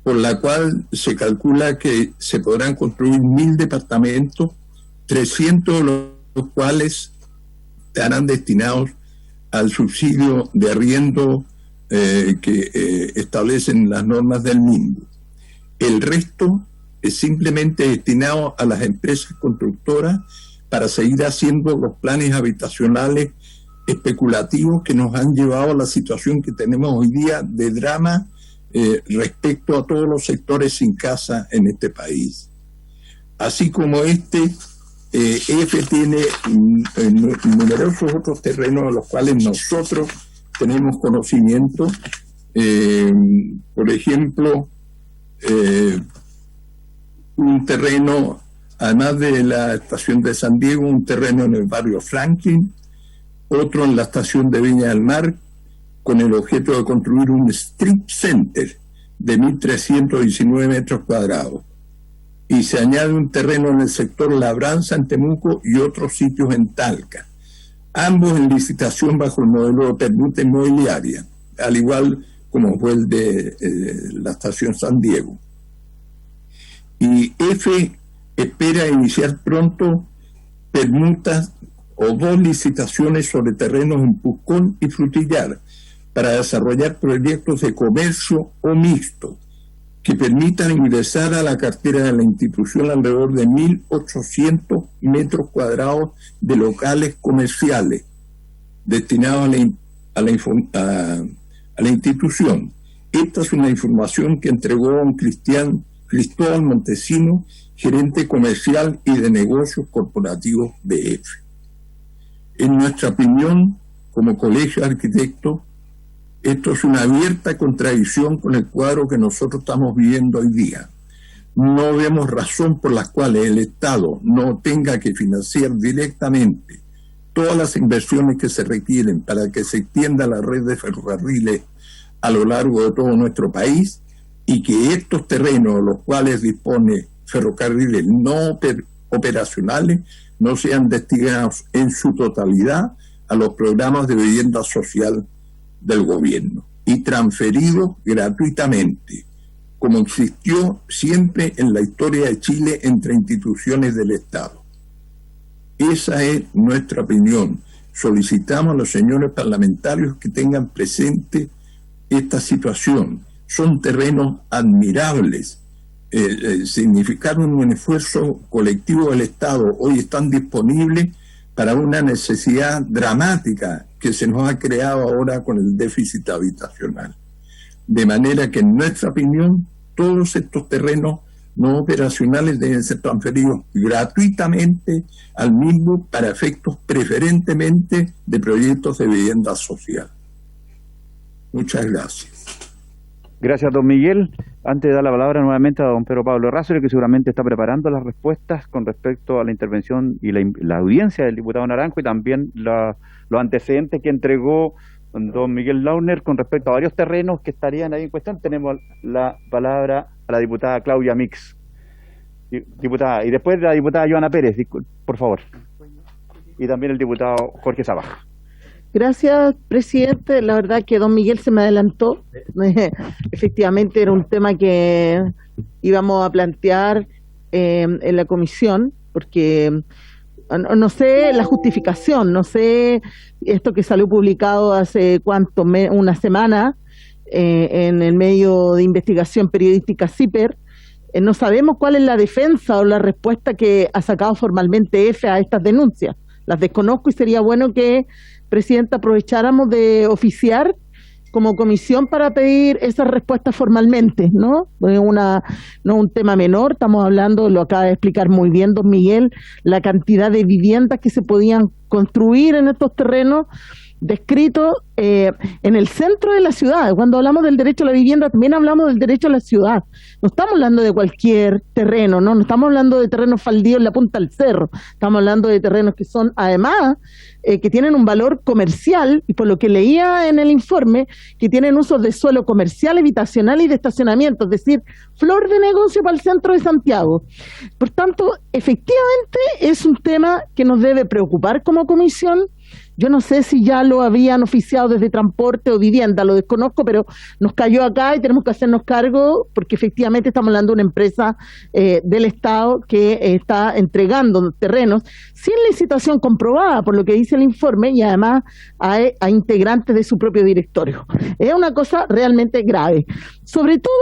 Speaker 6: por la cual se calcula que se podrán construir 1.000 departamentos, 300 de los cuales estarán destinados al subsidio de arriendo que establecen las normas del MIMBU. El resto es simplemente destinado a las empresas constructoras para seguir haciendo los planes habitacionales especulativos que nos han llevado a la situación que tenemos hoy día de drama respecto a todos los sectores sin casa en este país. Así como EFE tiene numerosos otros terrenos a los cuales nosotros tenemos conocimiento. Por ejemplo, un terreno, además de la estación de San Diego, un terreno en el barrio Franklin, otro en la estación de Viña del Mar, con el objeto de construir un strip center de 1.319 metros cuadrados. Y se añade un terreno en el sector Labranza, en Temuco, y otros sitios en Talca, ambos en licitación bajo el modelo de permuta inmobiliaria, al igual como fue el de la estación San Diego. Y EFE espera iniciar pronto permutas o 2 licitaciones sobre terrenos en Pucón y Frutillar para desarrollar proyectos de comercio o mixto que permitan ingresar a la cartera de la institución alrededor de 1.800 metros cuadrados de locales comerciales destinados a la institución. Esta es una información que entregó don Cristóbal Montesino, gerente comercial y de negocios corporativos de EFE. En nuestra opinión, como Colegio de Arquitectos, esto es una abierta contradicción con el cuadro que nosotros estamos viviendo hoy día. No vemos razón por la cual el Estado no tenga que financiar directamente todas las inversiones que se requieren para que se extienda la red de ferrocarriles a lo largo de todo nuestro país, y que estos terrenos, los cuales dispone ferrocarriles no operacionales, no sean destinados en su totalidad a los programas de vivienda social del gobierno y transferidos gratuitamente, como existió siempre en la historia de Chile entre instituciones del Estado. Esa es nuestra opinión. Solicitamos a los señores parlamentarios que tengan presente esta situación. Son terrenos admirables, significaron un esfuerzo colectivo del Estado. Hoy están disponibles para una necesidad dramática que se nos ha creado ahora con el déficit habitacional. De manera que, en nuestra opinión, todos estos terrenos no operacionales deben ser transferidos gratuitamente al MIMBU para efectos preferentemente de proyectos de vivienda social. Muchas gracias.
Speaker 1: Gracias, don Miguel. Antes de dar la palabra nuevamente a don Pedro Pablo Errázuriz, que seguramente está preparando las respuestas con respecto a la intervención y la audiencia del diputado Naranjo, y también los antecedentes que entregó don Miguel Launer con respecto a varios terrenos que estarían ahí en cuestión. Tenemos la palabra a la diputada Claudia Mix. Diputada, y después la diputada Joana Pérez, por favor. Y también el diputado Jorge Sabaja.
Speaker 7: Gracias, presidente. La verdad que don Miguel se me adelantó. Efectivamente era un tema que íbamos a plantear en la comisión, porque no sé la justificación, no sé esto que salió publicado hace una semana en el medio de investigación periodística CIPER. No sabemos cuál es la defensa o la respuesta que ha sacado formalmente EFE a estas denuncias. Las desconozco y sería bueno que, presidenta, aprovecháramos de oficiar como comisión para pedir esas respuestas formalmente, ¿no? No un tema menor, estamos hablando, lo acaba de explicar muy bien don Miguel, la cantidad de viviendas que se podían construir en estos terrenos descritos en el centro de la ciudad. Cuando hablamos del derecho a la vivienda, también hablamos del derecho a la ciudad. No estamos hablando de cualquier terreno, no estamos hablando de terrenos faldidos en la punta del cerro. Estamos hablando de terrenos que son, además, que tienen un valor comercial, y por lo que leía en el informe, que tienen usos de suelo comercial, habitacional y de estacionamiento, es decir, flor de negocio para el centro de Santiago. Por tanto, efectivamente es un tema que nos debe preocupar como comisión. Yo no sé si ya lo habían oficiado desde transporte o vivienda, lo desconozco, pero nos cayó acá y tenemos que hacernos cargo porque efectivamente estamos hablando de una empresa del Estado que está entregando terrenos sin licitación comprobada, por lo que dice el informe, y además a integrantes de su propio directorio. Es una cosa realmente grave. Sobre todo,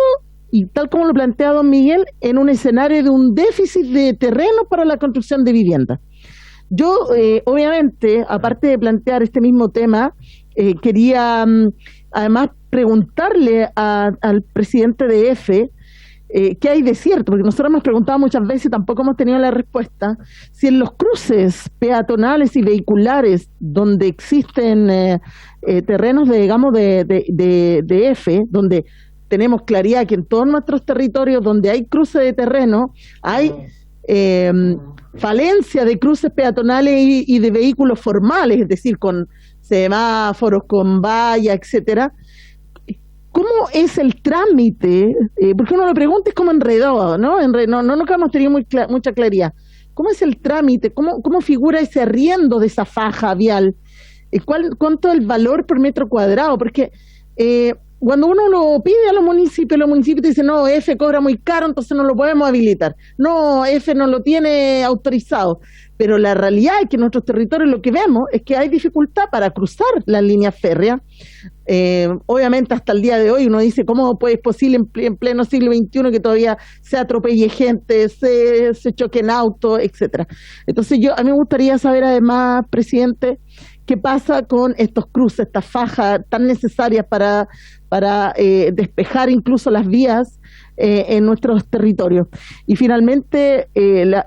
Speaker 7: y tal como lo plantea don Miguel, en un escenario de un déficit de terreno para la construcción de vivienda. Yo, obviamente, aparte de plantear este mismo tema, quería además preguntarle al presidente de EFE qué hay de cierto, porque nosotros hemos preguntado muchas veces y tampoco hemos tenido la respuesta, si en los cruces peatonales y vehiculares donde existen terrenos, de EFE, donde tenemos claridad que en todos nuestros territorios donde hay cruce de terreno, hay falencia de cruces peatonales y de vehículos formales, es decir, con semáforos, con vallas, etcétera. ¿Cómo es el trámite? Porque uno lo pregunta es como enredado, ¿no? No hemos tenido mucha claridad. ¿Cómo es el trámite? ¿Cómo figura ese arriendo de esa faja vial? ¿Cuánto es el valor por metro cuadrado? Porque cuando uno lo pide a los municipios dicen, no, EFE cobra muy caro, entonces no lo podemos habilitar. No, EFE no lo tiene autorizado. Pero la realidad es que en nuestros territorios lo que vemos es que hay dificultad para cruzar las líneas férreas. Obviamente hasta el día de hoy uno dice, ¿cómo es posible en pleno siglo XXI que todavía se atropelle gente, se choquen autos, etcétera? Entonces a mí me gustaría saber además, presidente, qué pasa con estos cruces, estas fajas tan necesarias para despejar incluso las vías en nuestros territorios. Y finalmente,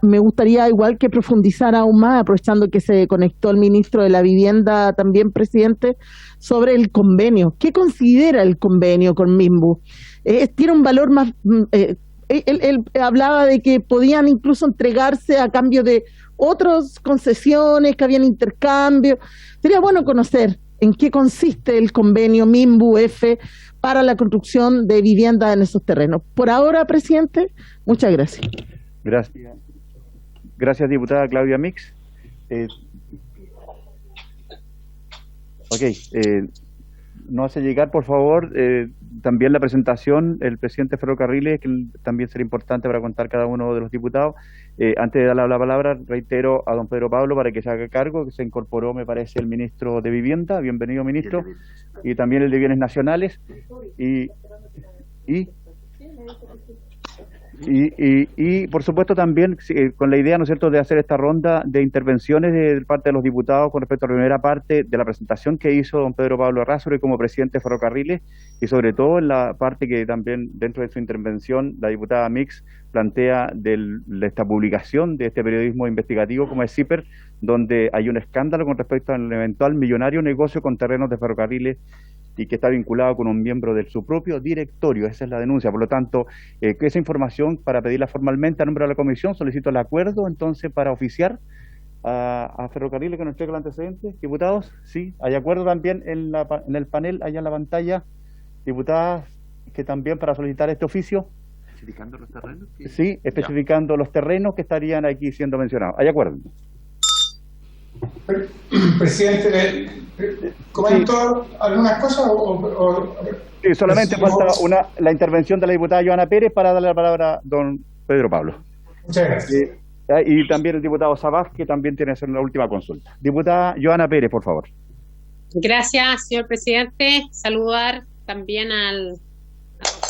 Speaker 7: me gustaría igual que profundizar aún más, aprovechando que se conectó el ministro de la Vivienda también, presidente, sobre el convenio. ¿Qué considera el convenio con Minbu? ¿Tiene un valor más...? Él hablaba de que podían incluso entregarse a cambio de otras concesiones, que habían intercambio. Sería bueno conocer en qué consiste el convenio Minbu-EFE para la construcción de viviendas en esos terrenos. Por ahora, presidente, muchas gracias.
Speaker 1: Gracias, diputada Claudia Mix. Nos hace llegar, por favor, también la presentación, el presidente de Ferrocarriles, que también será importante para contar cada uno de los diputados. Antes de darle la palabra, reitero a don Pedro Pablo para que se haga cargo, que se incorporó, me parece, el ministro de Vivienda. Bienvenido, ministro. Y también el de Bienes Nacionales. Y por supuesto también con la idea, ¿no es cierto?, de hacer esta ronda de intervenciones de parte de los diputados con respecto a la primera parte de la presentación que hizo don Pedro Pablo Errázuriz como presidente de Ferrocarriles, y sobre todo en la parte que también dentro de su intervención la diputada Mix plantea de esta publicación de este periodismo investigativo como es CIPER, donde hay un escándalo con respecto al eventual millonario negocio con terrenos de Ferrocarriles y que está vinculado con un miembro de su propio directorio. Esa es la denuncia. Por lo tanto, que esa información, para pedirla formalmente a nombre de la comisión, solicito el acuerdo entonces para oficiar a Ferrocarriles que nos entregue el antecedente. Diputados, sí, hay acuerdo también en el panel, allá en la pantalla. Diputadas, que también para solicitar este oficio.
Speaker 2: ¿Especificando los terrenos?
Speaker 1: Sí, especificando los terrenos que estarían aquí siendo mencionados. ¿Hay acuerdo?
Speaker 3: Presidente, ¿comento algunas cosas?
Speaker 1: Sí, solamente falta la intervención de la diputada Joana Pérez para darle la palabra a don Pedro Pablo.
Speaker 3: Muchas gracias.
Speaker 1: Y también el diputado Sabaj, que también tiene que hacer la última consulta. Diputada Joana Pérez, por favor.
Speaker 8: Gracias, señor presidente. Saludar también a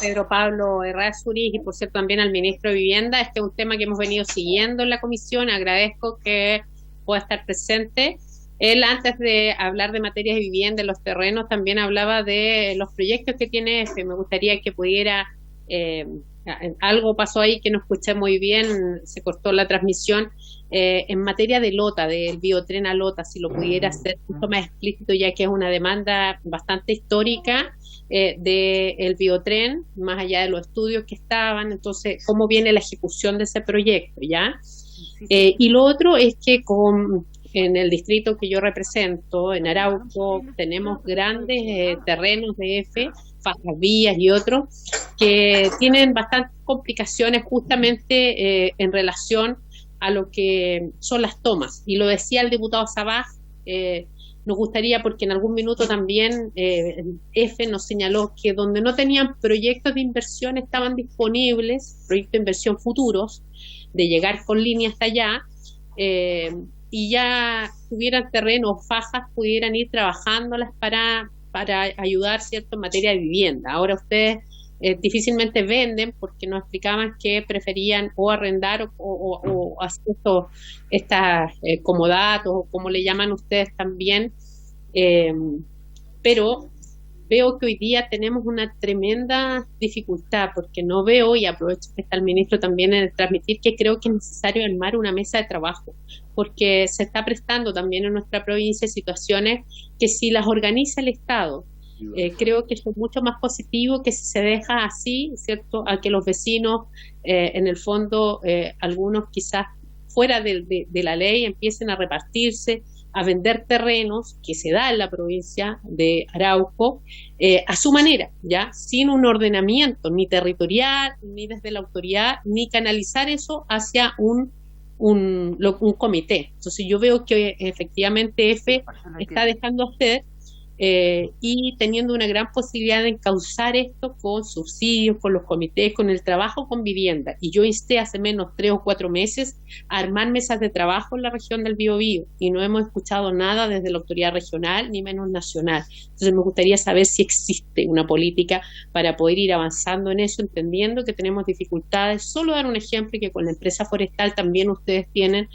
Speaker 8: Pedro Pablo Errázuriz y, por cierto, también al ministro de Vivienda. Este es un tema que hemos venido siguiendo en la comisión. Agradezco que pueda estar presente. Él, antes de hablar de materias de vivienda en los terrenos, también hablaba de los proyectos que tiene EFE. Me gustaría que pudiera... algo pasó ahí que no escuché muy bien, se cortó la transmisión. En materia de Lota, del biotren a Lota, si lo pudiera hacer mucho más explícito, ya que es una demanda bastante histórica del biotren, más allá de los estudios que estaban. Entonces, ¿cómo viene la ejecución de ese proyecto? ¿Ya? Y lo otro es que en el distrito que yo represento, en Arauco, tenemos grandes terrenos de F, fajas vías y otros, que tienen bastantes complicaciones justamente en relación a lo que son las tomas. Y lo decía el diputado Sabaj, nos gustaría, porque en algún minuto también F nos señaló que donde no tenían proyectos de inversión estaban disponibles, proyectos de inversión futuros, de llegar con línea hasta allá, y ya tuvieran terreno o fajas, pudieran ir trabajándolas para ayudar, ¿cierto?, en materia de vivienda. Ahora ustedes difícilmente venden, porque nos explicaban que preferían o arrendar o hacer estas comodatos, o como le llaman ustedes también, pero veo que hoy día tenemos una tremenda dificultad, porque no veo, y aprovecho que está el ministro también en el transmitir, que creo que es necesario armar una mesa de trabajo, porque se está prestando también en nuestra provincia situaciones que si las organiza el Estado, creo que eso es mucho más positivo que si se deja así, ¿cierto?, a que los vecinos, en el fondo, algunos quizás fuera de la ley, empiecen a repartirse, a vender terrenos, que se da en la provincia de Arauco, a su manera, ya, sin un ordenamiento ni territorial, ni desde la autoridad, ni canalizar eso hacia un comité. Entonces yo veo que efectivamente F está dejando hacer y teniendo una gran posibilidad de encauzar esto con subsidios, con los comités, con el trabajo con vivienda. Y yo insté hace menos 3 o 4 meses a armar mesas de trabajo en la región del Biobío, y no hemos escuchado nada desde la autoridad regional, ni menos nacional. Entonces me gustaría saber si existe una política para poder ir avanzando en eso, entendiendo que tenemos dificultades. Solo dar un ejemplo, que con la empresa forestal también ustedes tienen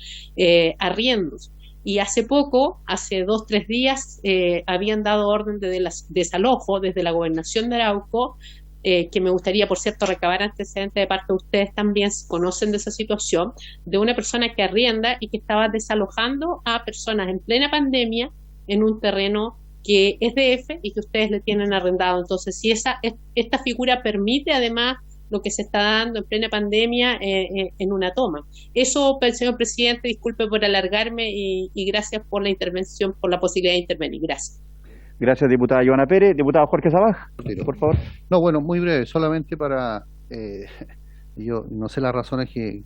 Speaker 8: arriendos. Y hace poco, hace 2 o 3 días, habían dado orden de desalojo desde la Gobernación de Arauco, que me gustaría, por cierto, recabar antecedentes de parte de ustedes también, si conocen de esa situación, de una persona que arrienda y que estaba desalojando a personas en plena pandemia en un terreno que es de F y que ustedes le tienen arrendado. Entonces, si esta figura permite, además, lo que se está dando en plena pandemia en una toma. Eso, señor presidente, disculpe por alargarme y gracias por la intervención, por la posibilidad de intervenir. Gracias.
Speaker 1: Gracias, diputada Joana Pérez. Diputado Jorge Sabaj, por favor.
Speaker 5: No, bueno, muy breve, solamente para... yo no sé las razones que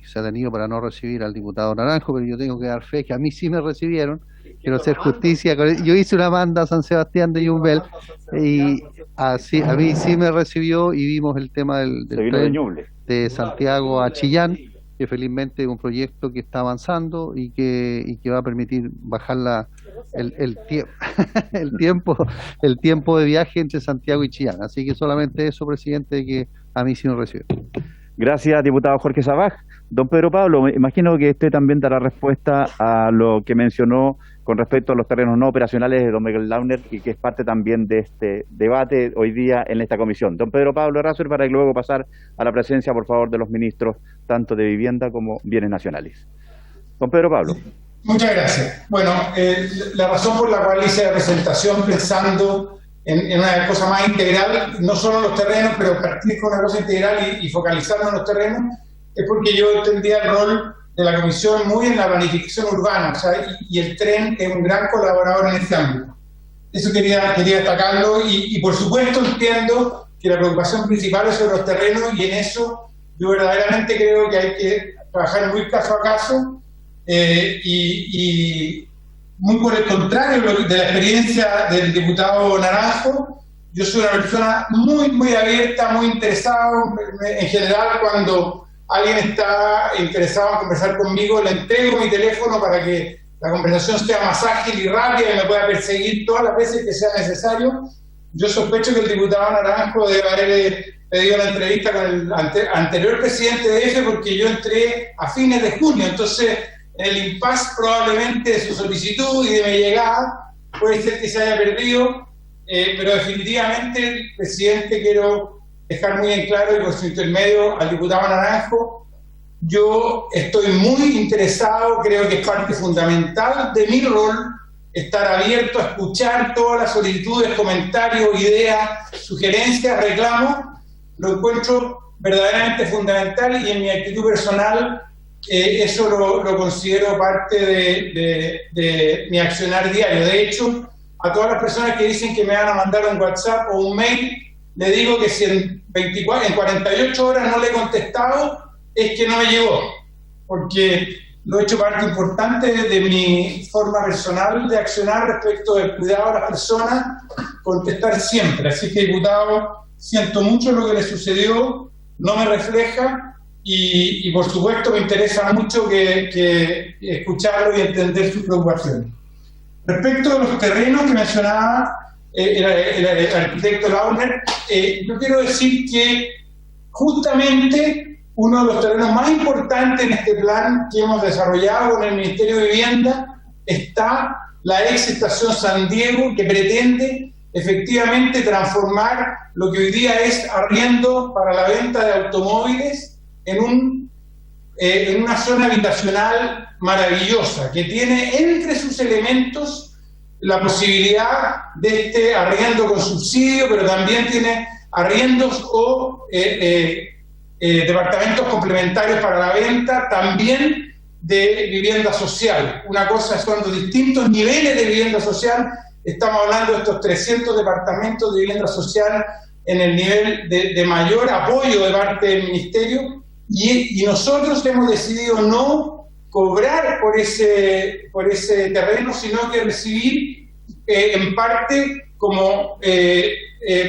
Speaker 5: se ha tenido para no recibir al diputado Naranjo, pero yo tengo que dar fe que a mí sí me recibieron. Quiero hacer justicia. Yo hice una banda a San Sebastián de Yumbel y así, a mí sí me recibió, y vimos el tema del tren de Santiago a Chillán, que felizmente es un proyecto que está avanzando y que va a permitir bajar el tiempo de viaje entre Santiago y Chillán. Así que solamente eso, presidente, que a mí sí me recibió.
Speaker 1: Gracias, diputado Jorge Sabaj. Don Pedro Pablo, me imagino que usted también dará respuesta a lo que mencionó con respecto a los terrenos no operacionales de don Miguel Launer, y que es parte también de este debate hoy día en esta comisión. Don Pedro Pablo Errázuriz, para luego pasar a la presencia, por favor, de los ministros tanto de Vivienda como Bienes Nacionales. Don Pedro Pablo.
Speaker 3: Muchas gracias. Bueno, la razón por la cual hice la presentación pensando en una cosa más integral, no solo los terrenos, pero partir con una cosa integral y focalizarnos en los terrenos, es porque yo entendía el rol de la Comisión muy en la planificación urbana, o sea, y el tren es un gran colaborador en este ámbito. Eso quería destacarlo, y por supuesto entiendo que la preocupación principal es sobre los terrenos, y en eso yo verdaderamente creo que hay que trabajar muy caso a caso, y muy por el contrario de la experiencia del diputado Naranjo. Yo soy una persona muy abierta, muy interesada. En general, cuando alguien está interesado en conversar conmigo, le entrego mi teléfono para que la conversación sea más ágil y rápida y me pueda perseguir todas las veces que sea necesario. Yo sospecho que el diputado Naranjo debe haber pedido la entrevista con el anterior presidente de EFE, porque yo entré a fines de junio. Entonces, en el impasse probablemente de su solicitud y de mi llegada, puede ser que se haya perdido, pero definitivamente, presidente, quiero dejar muy en claro, y por su intermedio al diputado Naranjo, yo estoy muy interesado, creo que es parte fundamental de mi rol, estar abierto a escuchar todas las solicitudes, comentarios, ideas, sugerencias, reclamos. Lo encuentro verdaderamente fundamental y en mi actitud personal eso lo considero parte de mi accionar diario. De hecho, a todas las personas que dicen que me van a mandar un WhatsApp o un mail, le digo que si en 48 horas no le he contestado, es que no me llegó, porque lo he hecho parte importante de mi forma personal de accionar respecto del cuidado a las personas, contestar siempre. Así que, diputado, siento mucho lo que le sucedió, no me refleja y por supuesto me interesa mucho que escucharlo y entender su preocupación. Respecto de los terrenos que mencionaba el arquitecto Launer, yo quiero decir que justamente uno de los terrenos más importantes en este plan que hemos desarrollado con el Ministerio de Vivienda está la ex estación San Diego, que pretende efectivamente transformar lo que hoy día es arriendo para la venta de automóviles en una zona habitacional maravillosa, que tiene entre sus elementos la posibilidad de este arriendo con subsidio, pero también tiene arriendos o departamentos complementarios para la venta, también de vivienda social. Una cosa son los distintos niveles de vivienda social. Estamos hablando de estos 300 departamentos de vivienda social en el nivel de mayor apoyo de parte del Ministerio, y nosotros hemos decidido no cobrar por ese terreno, sino que recibir en parte como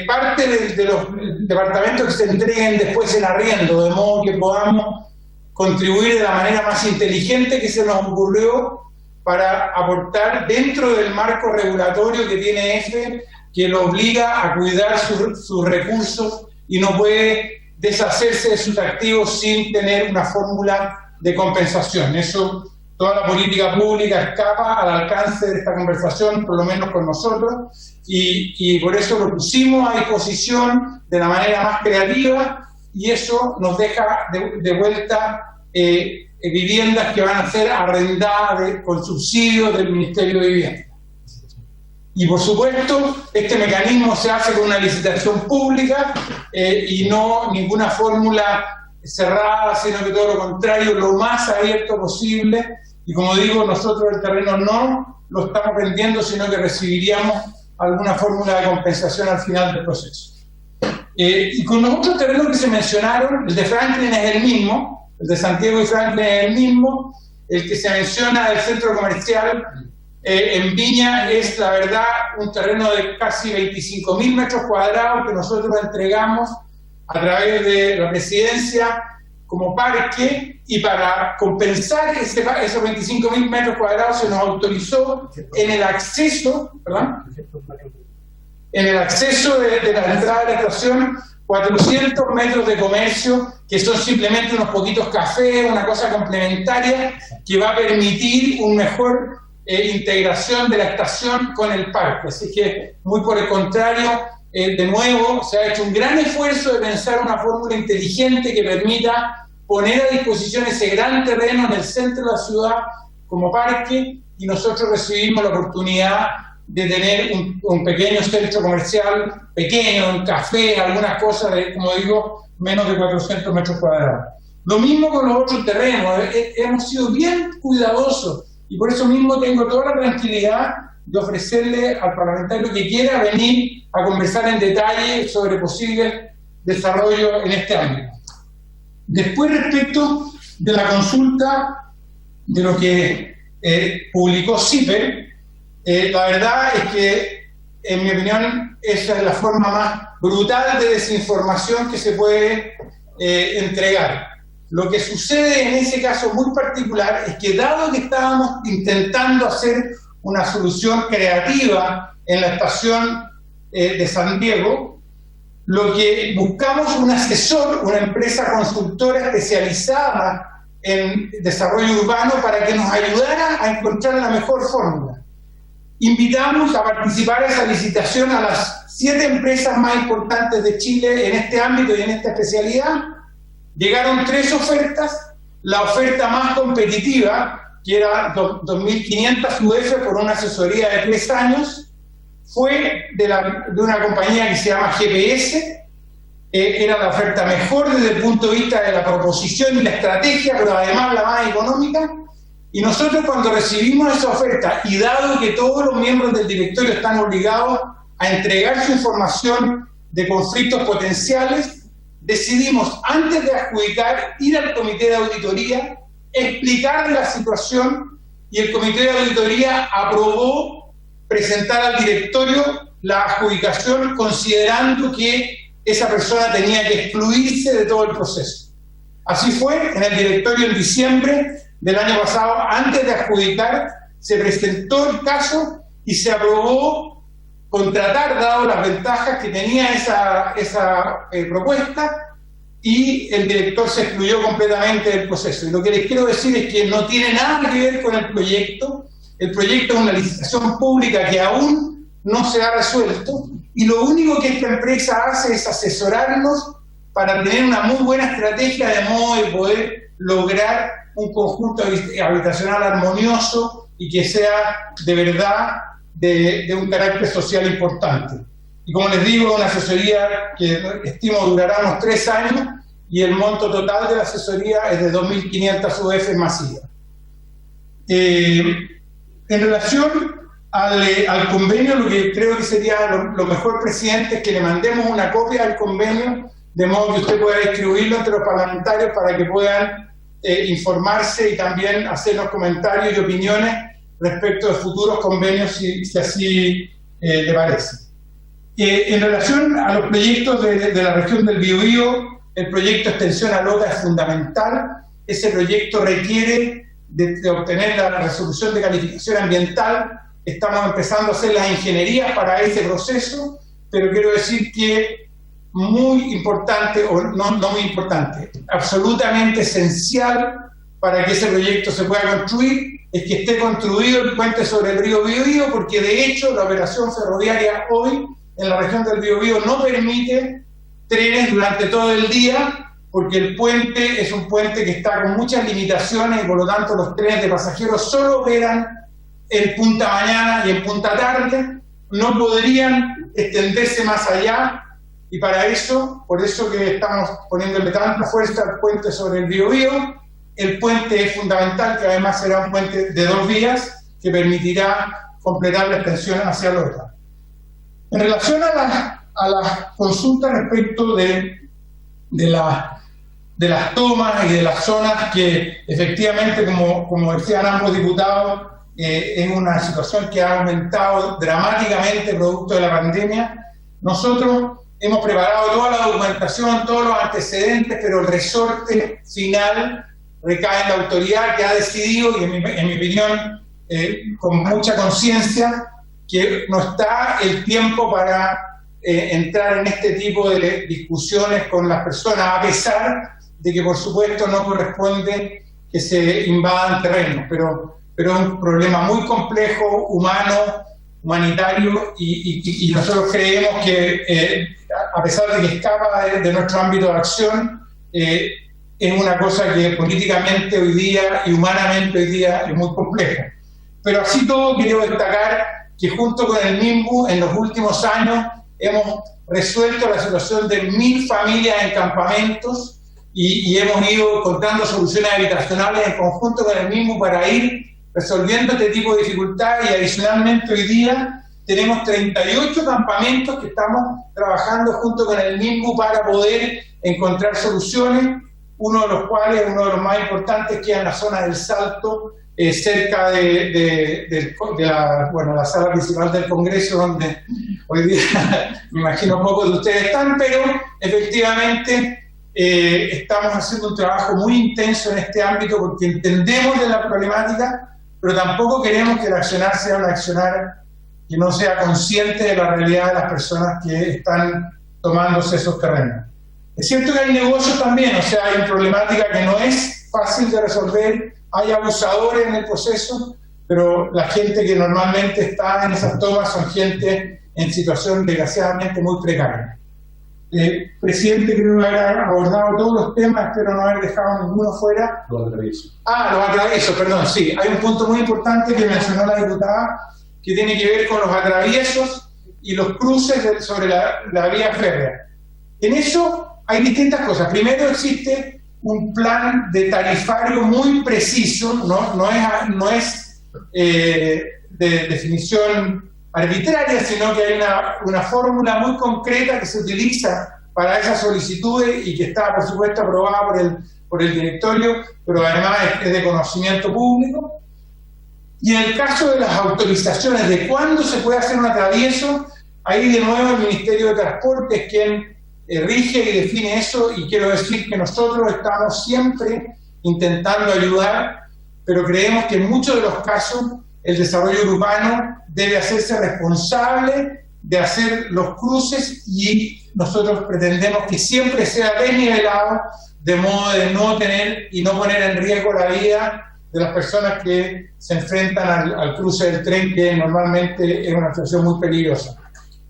Speaker 3: parte de los departamentos que se entreguen después en arriendo, de modo que podamos contribuir de la manera más inteligente que se nos ocurrió para aportar dentro del marco regulatorio que tiene EFE, que lo obliga a cuidar sus recursos y no puede deshacerse de sus activos sin tener una fórmula de compensación. Eso, toda la política pública escapa al alcance de esta conversación, por lo menos con nosotros, y por eso lo pusimos a disposición de la manera más creativa, y eso nos deja de vuelta viviendas que van a ser arrendadas con subsidios del Ministerio de Vivienda. Y por supuesto, este mecanismo se hace con una licitación pública y no ninguna fórmula cerrada, sino que todo lo contrario, lo más abierto posible. Y como digo, nosotros el terreno no lo estamos vendiendo, sino que recibiríamos alguna fórmula de compensación al final del proceso. Y con los otros terrenos que se mencionaron, el de Franklin es el mismo, el de Santiago y Franklin es el mismo, el que se menciona del centro comercial en Viña es, la verdad, un terreno de casi 25.000 metros cuadrados que nosotros entregamos a través de la presidencia como parque, y para compensar esos 25.000 metros cuadrados se nos autorizó en el acceso, ¿verdad? En el acceso de la entrada de la estación, 400 metros de comercio, que son simplemente unos poquitos cafés, una cosa complementaria que va a permitir un mejor integración de la estación con el parque. Así que, muy por el contrario, de nuevo, se ha hecho un gran esfuerzo de pensar una fórmula inteligente que permita poner a disposición ese gran terreno en el centro de la ciudad como parque, y nosotros recibimos la oportunidad de tener un pequeño centro comercial, pequeño, un café, algunas cosas de, como digo, menos de 400 metros cuadrados. Lo mismo con los otros terrenos, hemos sido bien cuidadosos, y por eso mismo tengo toda la tranquilidad de ofrecerle al parlamentario que quiera venir a conversar en detalle sobre posible desarrollo en este ámbito. Después, respecto de la consulta de lo que publicó CIPE, la verdad es que, en mi opinión, esa es la forma más brutal de desinformación que se puede entregar. Lo que sucede en ese caso muy particular es que, dado que estábamos intentando hacer una solución creativa en la estación de San Diego, lo que buscamos un asesor, una empresa constructora especializada en desarrollo urbano, para que nos ayudara a encontrar la mejor fórmula. Invitamos a participar en esa licitación a las 7 empresas más importantes de Chile en este ámbito y en esta especialidad. Llegaron 3 ofertas, la oferta más competitiva, que era 2.500 UF por una asesoría de 3 años, fue de una compañía que se llama GPS. Era la oferta mejor desde el punto de vista de la proposición y la estrategia, pero además la más económica. Y nosotros, cuando recibimos esa oferta, y dado que todos los miembros del directorio están obligados a entregar su información de conflictos potenciales, decidimos, antes de adjudicar, ir al comité de auditoría, explicarle la situación, y el comité de auditoría aprobó presentar al directorio la adjudicación, considerando que esa persona tenía que excluirse de todo el proceso. Así fue. En el directorio, en diciembre del año pasado, antes de adjudicar, se presentó el caso y se aprobó contratar, dado las ventajas que tenía esa propuesta, y el director se excluyó completamente del proceso. Y lo que les quiero decir es que no tiene nada que ver con el proyecto. El proyecto es una licitación pública que aún no se ha resuelto, y lo único que esta empresa hace es asesorarnos para tener una muy buena estrategia de modo de poder lograr un conjunto habitacional armonioso y que sea de verdad de un carácter social importante. Y como les digo, una asesoría que estimo durará unos 3 años, y el monto total de la asesoría es de 2.500 UF masiva. En relación al convenio, lo que creo que sería lo mejor, presidente, es que le mandemos una copia del convenio, de modo que usted pueda distribuirlo entre los parlamentarios para que puedan informarse y también hacernos comentarios y opiniones respecto de futuros convenios, si así le parece. En relación a los proyectos de la región del Biobío, el proyecto Extensión a Lota es fundamental. Ese proyecto requiere de obtener la resolución de calificación ambiental. Estamos empezando a hacer las ingenierías para ese proceso, pero quiero decir que muy importante, o no muy importante, absolutamente esencial para que ese proyecto se pueda construir, es que esté construido el puente sobre el río Biobío, porque de hecho la operación ferroviaria hoy en la región del Biobío no permite trenes durante todo el día, porque el puente es un puente que está con muchas limitaciones, y por lo tanto los trenes de pasajeros solo operan en punta mañana y en punta tarde, no podrían extenderse más allá, y para eso, por eso que estamos poniéndole tanta fuerza al puente sobre el Biobío. El puente es fundamental, que además será un puente de 2 vías que permitirá completar la extensión hacia Lota. En relación a las consultas respecto de las tomas y de las zonas, que efectivamente, como decían ambos diputados, es una situación que ha aumentado dramáticamente producto de la pandemia. Nosotros hemos preparado toda la documentación, todos los antecedentes, pero el resorte final recae en la autoridad, que ha decidido, y en mi opinión, con mucha conciencia, que no está el tiempo para entrar en este tipo de discusiones con las personas, a pesar de que por supuesto no corresponde que se invadan terrenos, pero es un problema muy complejo, humanitario, y nosotros creemos que a pesar de que escapa de nuestro ámbito de acción, es una cosa que políticamente hoy día y humanamente hoy día es muy compleja. Pero así todo, quiero destacar que junto con el MIMBU en los últimos años hemos resuelto la situación de 1.000 familias en campamentos, y hemos ido encontrando soluciones habitacionales en conjunto con el MIMBU para ir resolviendo este tipo de dificultades. Y adicionalmente hoy día tenemos 38 campamentos que estamos trabajando junto con el MIMBU para poder encontrar soluciones, uno de los cuales, uno de los más importantes, queda en la zona del Salto, cerca de la sala principal del Congreso, donde hoy día me imagino pocos de ustedes están, pero efectivamente estamos haciendo un trabajo muy intenso en este ámbito, porque entendemos de la problemática, pero tampoco queremos que el accionar sea un accionar que no sea consciente de la realidad de las personas que están tomándose esos terrenos. Es cierto que hay negocios también, o sea, hay una problemática que no es fácil de resolver, hay abusadores en el proceso, pero la gente que normalmente está en esas tomas son gente en situación desgraciadamente muy precaria. Presidente, creo haber abordado todos los temas, espero no haber dejado ninguno fuera.
Speaker 9: Los atraviesos.
Speaker 3: Los atraviesos, perdón, sí. Hay un punto muy importante que mencionó la diputada, que tiene que ver con los atraviesos y los cruces sobre la vía férrea. En eso hay distintas cosas. Primero, existe un plan de tarifario muy preciso, no es de definición arbitraria, sino que hay una fórmula muy concreta que se utiliza para esas solicitudes y que está, por supuesto, aprobada por el directorio, pero además es de conocimiento público. Y en el caso de las autorizaciones de cuándo se puede hacer un atravieso, ahí de nuevo el Ministerio de Transporte es quien rige y define eso, y quiero decir que nosotros estamos siempre intentando ayudar, pero creemos que en muchos de los casos el desarrollo urbano debe hacerse responsable de hacer los cruces, y nosotros pretendemos que siempre sea desnivelado, de modo de no tener y no poner en riesgo la vida de las personas que se enfrentan al cruce del tren, que normalmente es una situación muy peligrosa.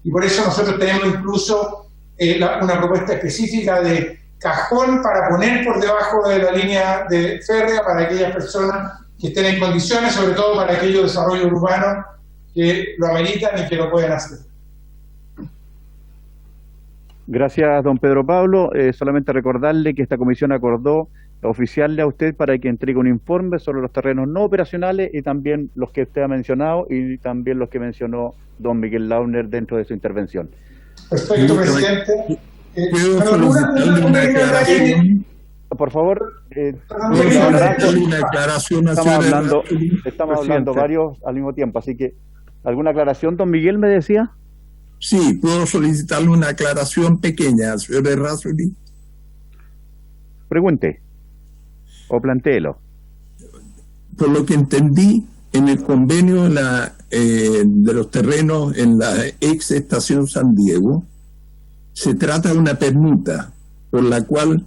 Speaker 3: Y por eso nosotros tenemos incluso una propuesta específica de cajón para poner por debajo de la línea de férrea para aquellas personas que estén en condiciones, sobre todo para aquellos desarrollos urbanos que lo ameritan y que lo pueden hacer.
Speaker 1: Gracias, don Pedro Pablo. Solamente recordarle que esta comisión acordó oficiarle a usted para que entregue un informe sobre los terrenos no operacionales, y también los que usted ha mencionado y también los que mencionó don Miguel Launer dentro de su intervención.
Speaker 3: Perfecto, presidente.
Speaker 6: ¿Puedo solicitarle una aclaración?
Speaker 1: Por favor,
Speaker 6: una aclaración.
Speaker 1: Estamos hablando varios al mismo tiempo, así que ¿alguna aclaración, don Miguel, me decía?
Speaker 6: Sí, puedo solicitarle una aclaración pequeña, señor Errázuriz.
Speaker 1: Pregunte o plantéelo.
Speaker 6: Por lo que entendí, en el convenio de los terrenos en la ex estación San Diego, se trata de una permuta por la cual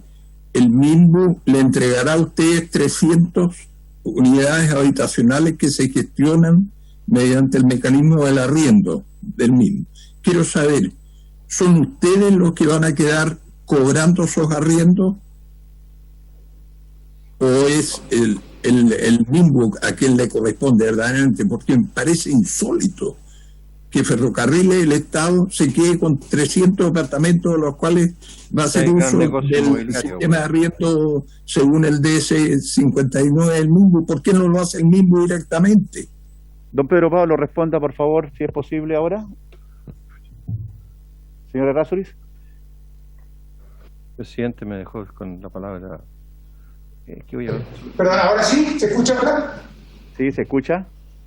Speaker 6: el MIMBU le entregará a ustedes 300 unidades habitacionales que se gestionan mediante el mecanismo del arriendo del MIMBU. Quiero saber, ¿son ustedes los que van a quedar cobrando esos arriendos? ¿O es el MIMBU a quien le corresponde verdaderamente? Porque me parece insólito que Ferrocarriles del Estado se quede con 300 departamentos, de los cuales va a hacer uso del sistema de arriendo según el DS-59 del MIMBU. ¿Por qué no lo hace el MIMBU directamente?
Speaker 1: Don Pedro Pablo, responda por favor, si es posible ahora. Señor Errázuriz.
Speaker 4: Presidente, me dejó con la palabra. ¿Qué voy a ver?
Speaker 3: Perdón, ¿ahora sí? ¿Se escucha acá?
Speaker 1: Sí, se escucha.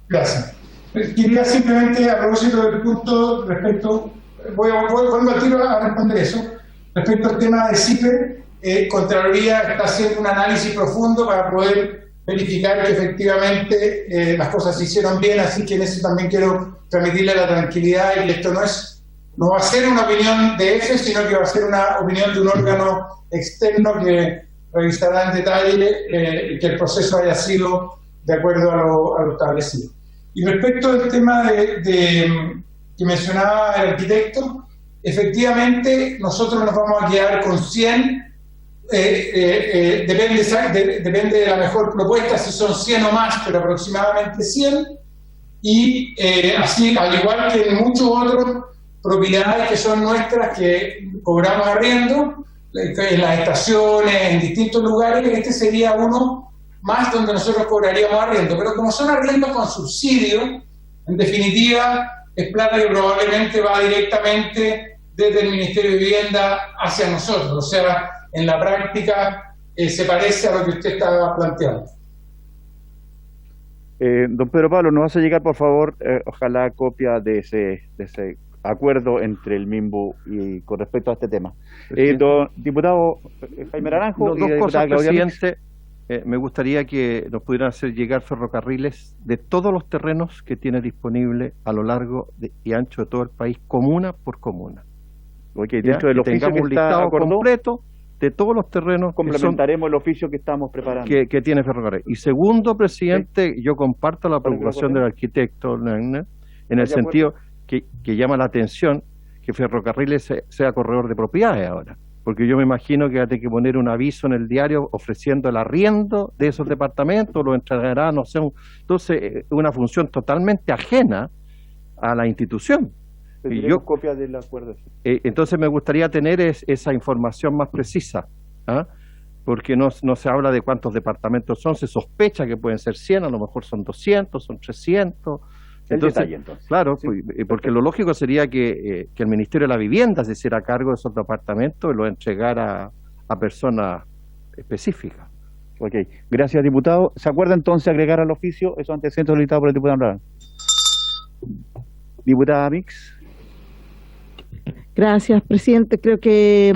Speaker 3: Gracias. Quería simplemente, a propósito del punto respecto, vuelvo al tiro a responder eso, respecto al tema de CIPE, Contraloría está haciendo un análisis profundo para poder verificar que efectivamente las cosas se hicieron bien, así que en eso también quiero transmitirle la tranquilidad y que esto no va a ser una opinión de EFE, sino que va a ser una opinión de un órgano externo que revisará en detalle que el proceso haya sido de acuerdo a lo establecido. Y respecto al tema que mencionaba el arquitecto, efectivamente nosotros nos vamos a quedar con 100, depende de la mejor propuesta, si son 100 o más, pero aproximadamente 100, y así, al igual que en muchos otros propiedades que son nuestras, que cobramos arriendo, en las estaciones, en distintos lugares, este sería uno más donde nosotros cobraríamos arriendo, pero como son arriendos con subsidio, en definitiva es plata que probablemente va directamente desde el Ministerio de Vivienda hacia nosotros, o sea, en la práctica se parece a lo que usted estaba planteando.
Speaker 1: Don Pedro Pablo, ¿nos hace llegar por favor, ojalá, copia de ese acuerdo entre el MIMBU y con respecto a este tema? Diputado Jaime Naranjo.
Speaker 4: Dos cosas, presidente. Me gustaría que nos pudieran hacer llegar Ferrocarriles de todos los terrenos que tiene disponible a lo largo y ancho de todo el país, comuna por comuna.
Speaker 1: Okay, dentro del oficio
Speaker 4: tengamos un listado completo de todos los terrenos.
Speaker 1: Complementaremos el oficio que estamos preparando.
Speaker 4: Que tiene Ferrocarriles. Y segundo, presidente, yo comparto la preocupación del arquitecto en el sentido que llama la atención que Ferrocarriles sea corredor de propiedades ahora, porque yo me imagino que va a tener que poner un aviso en el diario ofreciendo el arriendo de esos departamentos, lo entregará, no sé, entonces una función totalmente ajena a la institución. Y yo
Speaker 1: copia del acuerdo.
Speaker 4: entonces me gustaría tener esa información más precisa, ¿ah? Porque no se habla de cuántos departamentos son, se sospecha que pueden ser 100, a lo mejor son 200, son 300. Entonces, claro, sí, porque lo lógico sería que el Ministerio de la Vivienda se hiciera cargo de esos departamentos y los entregara a personas específicas.
Speaker 1: Ok, gracias, diputado. ¿Se acuerda entonces agregar al oficio esos antecedentes solicitados por el diputado Andrade? Diputada Mix.
Speaker 7: Gracias, presidente. Creo que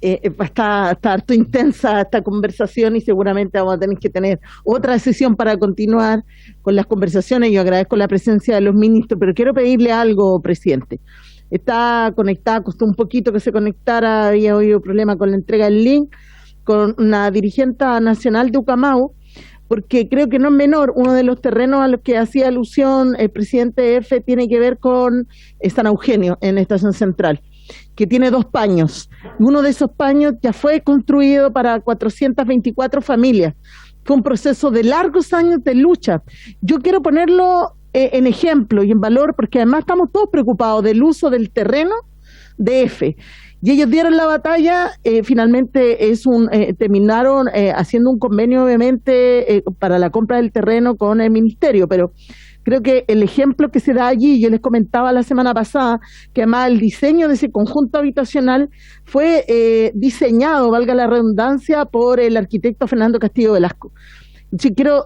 Speaker 7: está harto intensa esta conversación y seguramente vamos a tener que tener otra sesión para continuar con las conversaciones. Yo agradezco la presencia de los ministros, pero quiero pedirle algo, presidente. Está conectada, costó un poquito que se conectara, había habido problema con la entrega del link, con una dirigente nacional de Ucamau, porque creo que no es menor, uno de los terrenos a los que hacía alusión el presidente F tiene que ver con San Eugenio, en Estación Central, que tiene 2 paños. Uno de esos paños ya fue construido para 424 familias. Fue un proceso de largos años de lucha. Yo quiero ponerlo en ejemplo y en valor, porque además estamos todos preocupados del uso del terreno de F. Y ellos dieron la batalla, finalmente terminaron haciendo un convenio, obviamente, para la compra del terreno con el ministerio, pero creo que el ejemplo que se da allí, yo les comentaba la semana pasada, que además el diseño de ese conjunto habitacional fue diseñado, valga la redundancia, por el arquitecto Fernando Castillo Velasco. Sí, quiero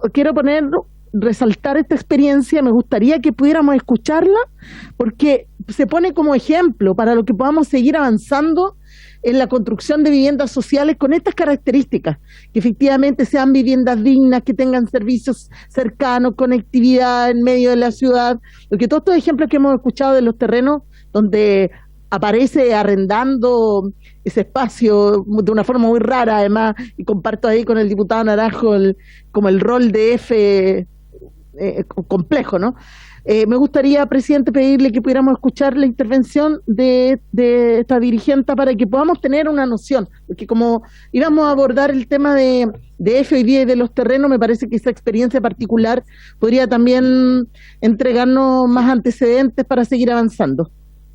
Speaker 7: resaltar esta experiencia, me gustaría que pudiéramos escucharla, porque se pone como ejemplo para lo que podamos seguir avanzando en la construcción de viviendas sociales con estas características, que efectivamente sean viviendas dignas, que tengan servicios cercanos, conectividad en medio de la ciudad, porque todos estos ejemplos que hemos escuchado de los terrenos donde aparece arrendando ese espacio de una forma muy rara, además, y comparto ahí con el diputado Naranjo como el rol de F complejo, ¿no? Me gustaría, presidente, pedirle que pudiéramos escuchar la intervención de esta dirigente para que podamos tener una noción, porque como íbamos a abordar el tema de F hoy día y de los terrenos, me parece que esa experiencia particular podría también entregarnos más antecedentes para seguir avanzando.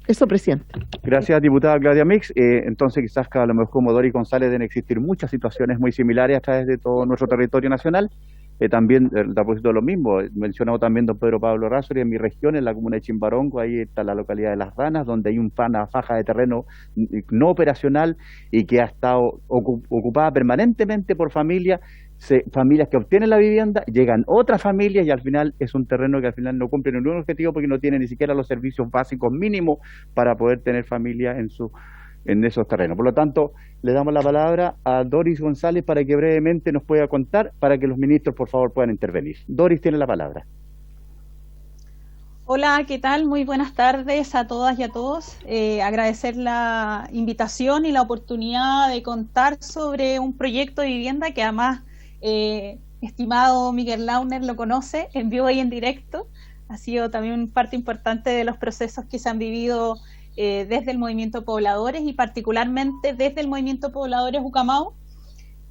Speaker 7: Eso, presidente.
Speaker 1: Gracias, diputada Claudia Mix. Entonces, quizás que a lo mejor como Doris González deben existir muchas situaciones muy similares a través de todo nuestro territorio nacional. También, a propósito de lo mismo, mencionado también don Pedro Pablo Errázuriz, en mi región, en la comuna de Chimbarongo, ahí está la localidad de Las Ranas, donde hay una faja de terreno no operacional y que ha estado ocupada permanentemente por familias que obtienen la vivienda, llegan otras familias y al final es un terreno que al final no cumple ningún objetivo porque no tiene ni siquiera los servicios básicos mínimos para poder tener familia en esos terrenos. Por lo tanto, le damos la palabra a Doris González para que brevemente nos pueda contar, para que los ministros por favor puedan intervenir. Doris tiene la palabra.
Speaker 9: Hola, ¿qué tal? Muy buenas tardes a todas y a todos. Agradecer la invitación y la oportunidad de contar sobre un proyecto de vivienda que además estimado Miguel Launer lo conoce en vivo y en directo. Ha sido también parte importante de los procesos que se han vivido desde el Movimiento Pobladores y particularmente desde el Movimiento Pobladores Ucamau.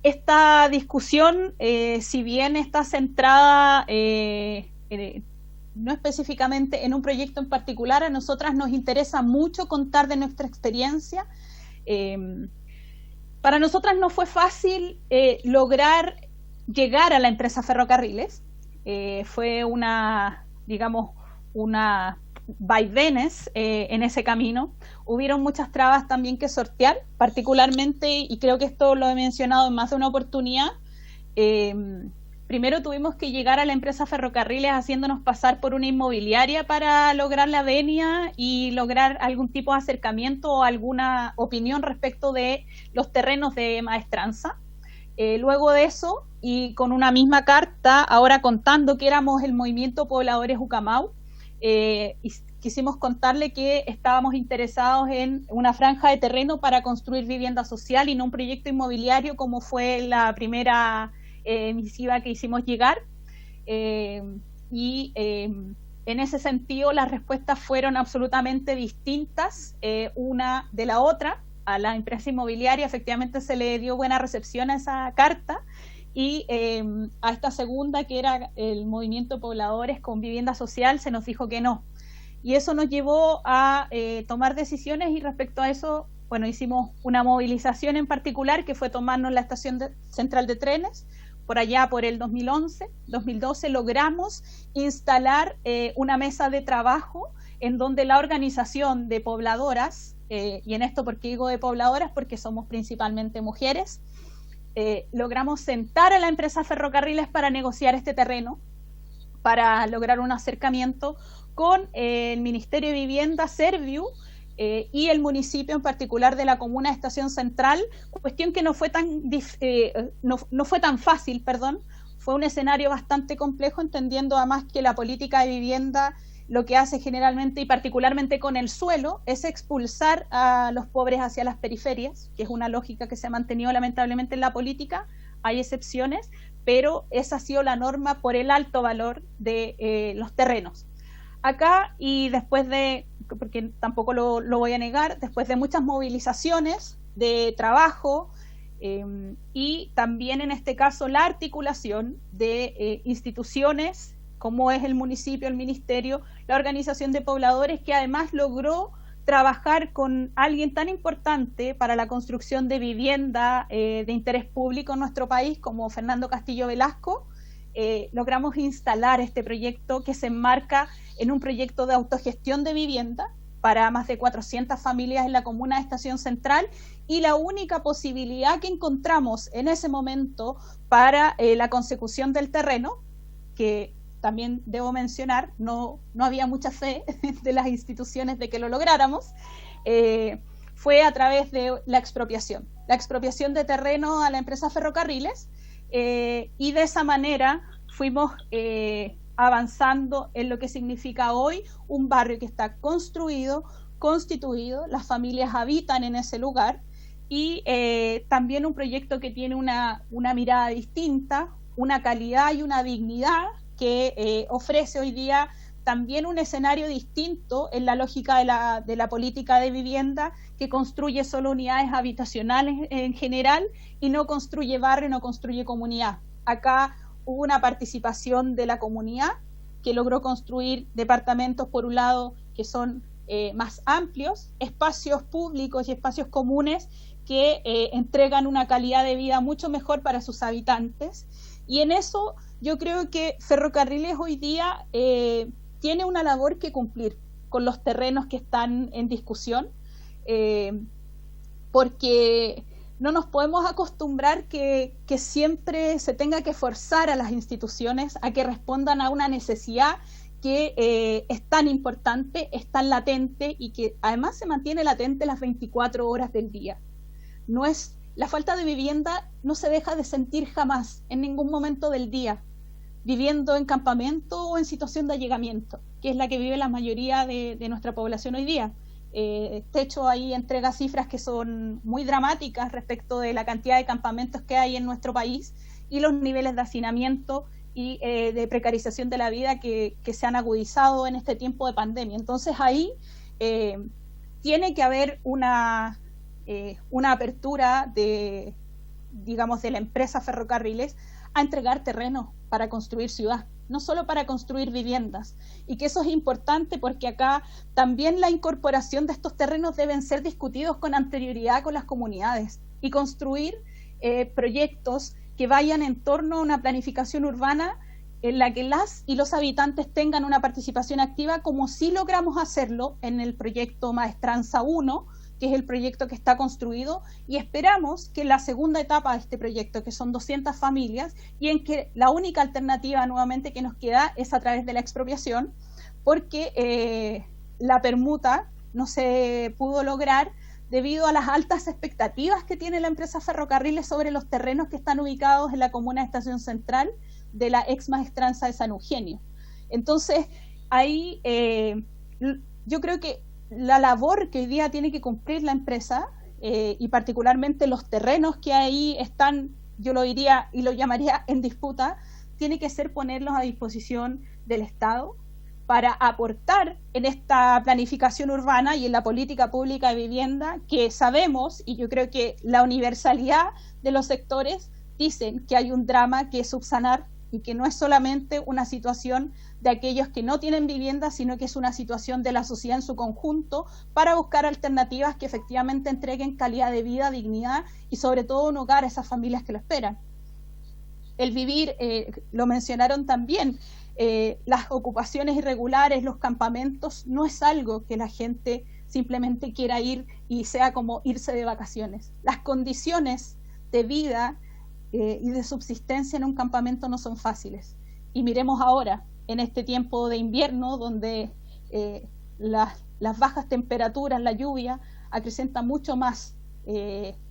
Speaker 9: Esta discusión, si bien está centrada no específicamente en un proyecto en particular, a nosotras nos interesa mucho contar de nuestra experiencia. Para nosotras no fue fácil lograr llegar a la empresa Ferrocarriles. Fue una vaivenes en ese camino. Hubieron muchas trabas también que sortear, particularmente, y creo que esto lo he mencionado en más de una oportunidad, primero tuvimos que llegar a la empresa Ferrocarriles haciéndonos pasar por una inmobiliaria para lograr la venia y lograr algún tipo de acercamiento o alguna opinión respecto de los terrenos de maestranza. Luego de eso, y con una misma carta, ahora contando que éramos el Movimiento Pobladores Ucamau, y quisimos contarle que estábamos interesados en una franja de terreno para construir vivienda social y no un proyecto inmobiliario como fue la primera misiva que hicimos llegar. En ese sentido, las respuestas fueron absolutamente distintas una de la otra. A la empresa inmobiliaria efectivamente se le dio buena recepción a esa carta, y a esta segunda, que era el movimiento Pobladores con Vivienda Social, se nos dijo que no. Y eso nos llevó a tomar decisiones, y respecto a eso, bueno, hicimos una movilización en particular, que fue tomarnos la estación central de trenes. Por allá, por el 2011, 2012, logramos instalar una mesa de trabajo en donde la organización de pobladoras, y en esto, ¿por qué digo de pobladoras? Porque somos principalmente mujeres, logramos sentar a la empresa Ferrocarriles para negociar este terreno, para lograr un acercamiento con el Ministerio de Vivienda, Serviu, y el municipio en particular de la comuna de Estación Central, cuestión que no fue tan fácil, fue un escenario bastante complejo, entendiendo además que la política de vivienda lo que hace generalmente, y particularmente con el suelo, es expulsar a los pobres hacia las periferias, que es una lógica que se ha mantenido lamentablemente en la política. Hay excepciones, pero esa ha sido la norma por el alto valor de los terrenos. Acá, y después de, porque tampoco lo voy a negar, después de muchas movilizaciones de trabajo, y también en este caso la articulación de instituciones como es el municipio, el ministerio, la organización de pobladores, que además logró trabajar con alguien tan importante para la construcción de vivienda de interés público en nuestro país como Fernando Castillo Velasco. Logramos instalar este proyecto, que se enmarca en un proyecto de autogestión de vivienda para más de 400 familias en la comuna de Estación Central, y la única posibilidad que encontramos en ese momento para la consecución del terreno, que también debo mencionar, no había mucha fe de las instituciones de que lo lográramos, fue a través de la expropiación de terreno a la empresa Ferrocarriles, y de esa manera fuimos avanzando en lo que significa hoy un barrio que está construido, constituido, las familias habitan en ese lugar, y también un proyecto que tiene una mirada distinta, una calidad y una dignidad que ofrece hoy día también un escenario distinto en la lógica de la política de vivienda, que construye solo unidades habitacionales en general y no construye barrio, no construye comunidad. Acá hubo una participación de la comunidad que logró construir departamentos, por un lado, que son más amplios, espacios públicos y espacios comunes que entregan una calidad de vida mucho mejor para sus habitantes. Y en eso yo creo que Ferrocarriles hoy día tiene una labor que cumplir con los terrenos que están en discusión, porque no nos podemos acostumbrar que siempre se tenga que forzar a las instituciones a que respondan a una necesidad que es tan importante, es tan latente, y que además se mantiene latente las 24 horas del día. La falta de vivienda no se deja de sentir jamás, en ningún momento del día, viviendo en campamento o en situación de allegamiento, que es la que vive la mayoría de nuestra población hoy día. Techo ahí entrega cifras que son muy dramáticas respecto de la cantidad de campamentos que hay en nuestro país y los niveles de hacinamiento y de precarización de la vida que se han agudizado en este tiempo de pandemia. Entonces ahí tiene que haber una apertura de la empresa Ferrocarriles a entregar terrenos para construir ciudad, no solo para construir viviendas, y que eso es importante porque acá también la incorporación de estos terrenos deben ser discutidos con anterioridad con las comunidades y construir proyectos que vayan en torno a una planificación urbana en la que las y los habitantes tengan una participación activa, como sí logramos hacerlo en el proyecto Maestranza 1, que es el proyecto que está construido, y esperamos que la segunda etapa de este proyecto, que son 200 familias, y en que la única alternativa nuevamente que nos queda es a través de la expropiación, porque la permuta no se pudo lograr debido a las altas expectativas que tiene la empresa Ferrocarriles sobre los terrenos que están ubicados en la comuna de Estación Central de la ex Maestranza de San Eugenio. Entonces, ahí yo creo que la labor que hoy día tiene que cumplir la empresa, y particularmente los terrenos que ahí están, yo lo diría y lo llamaría en disputa, tiene que ser ponerlos a disposición del Estado, para aportar en esta planificación urbana y en la política pública de vivienda, que sabemos, y yo creo que la universalidad de los sectores dicen que hay un drama que subsanar y que no es solamente una situación de aquellos que no tienen vivienda, sino que es una situación de la sociedad en su conjunto, para buscar alternativas que efectivamente entreguen calidad de vida, dignidad y sobre todo un hogar a esas familias que lo esperan. El vivir, lo mencionaron también, las ocupaciones irregulares, los campamentos, no es algo que la gente simplemente quiera ir y sea como irse de vacaciones. Las condiciones de vida y de subsistencia en un campamento no son fáciles. Y miremos ahora, en este tiempo de invierno, donde las bajas temperaturas, la lluvia, acrecenta mucho más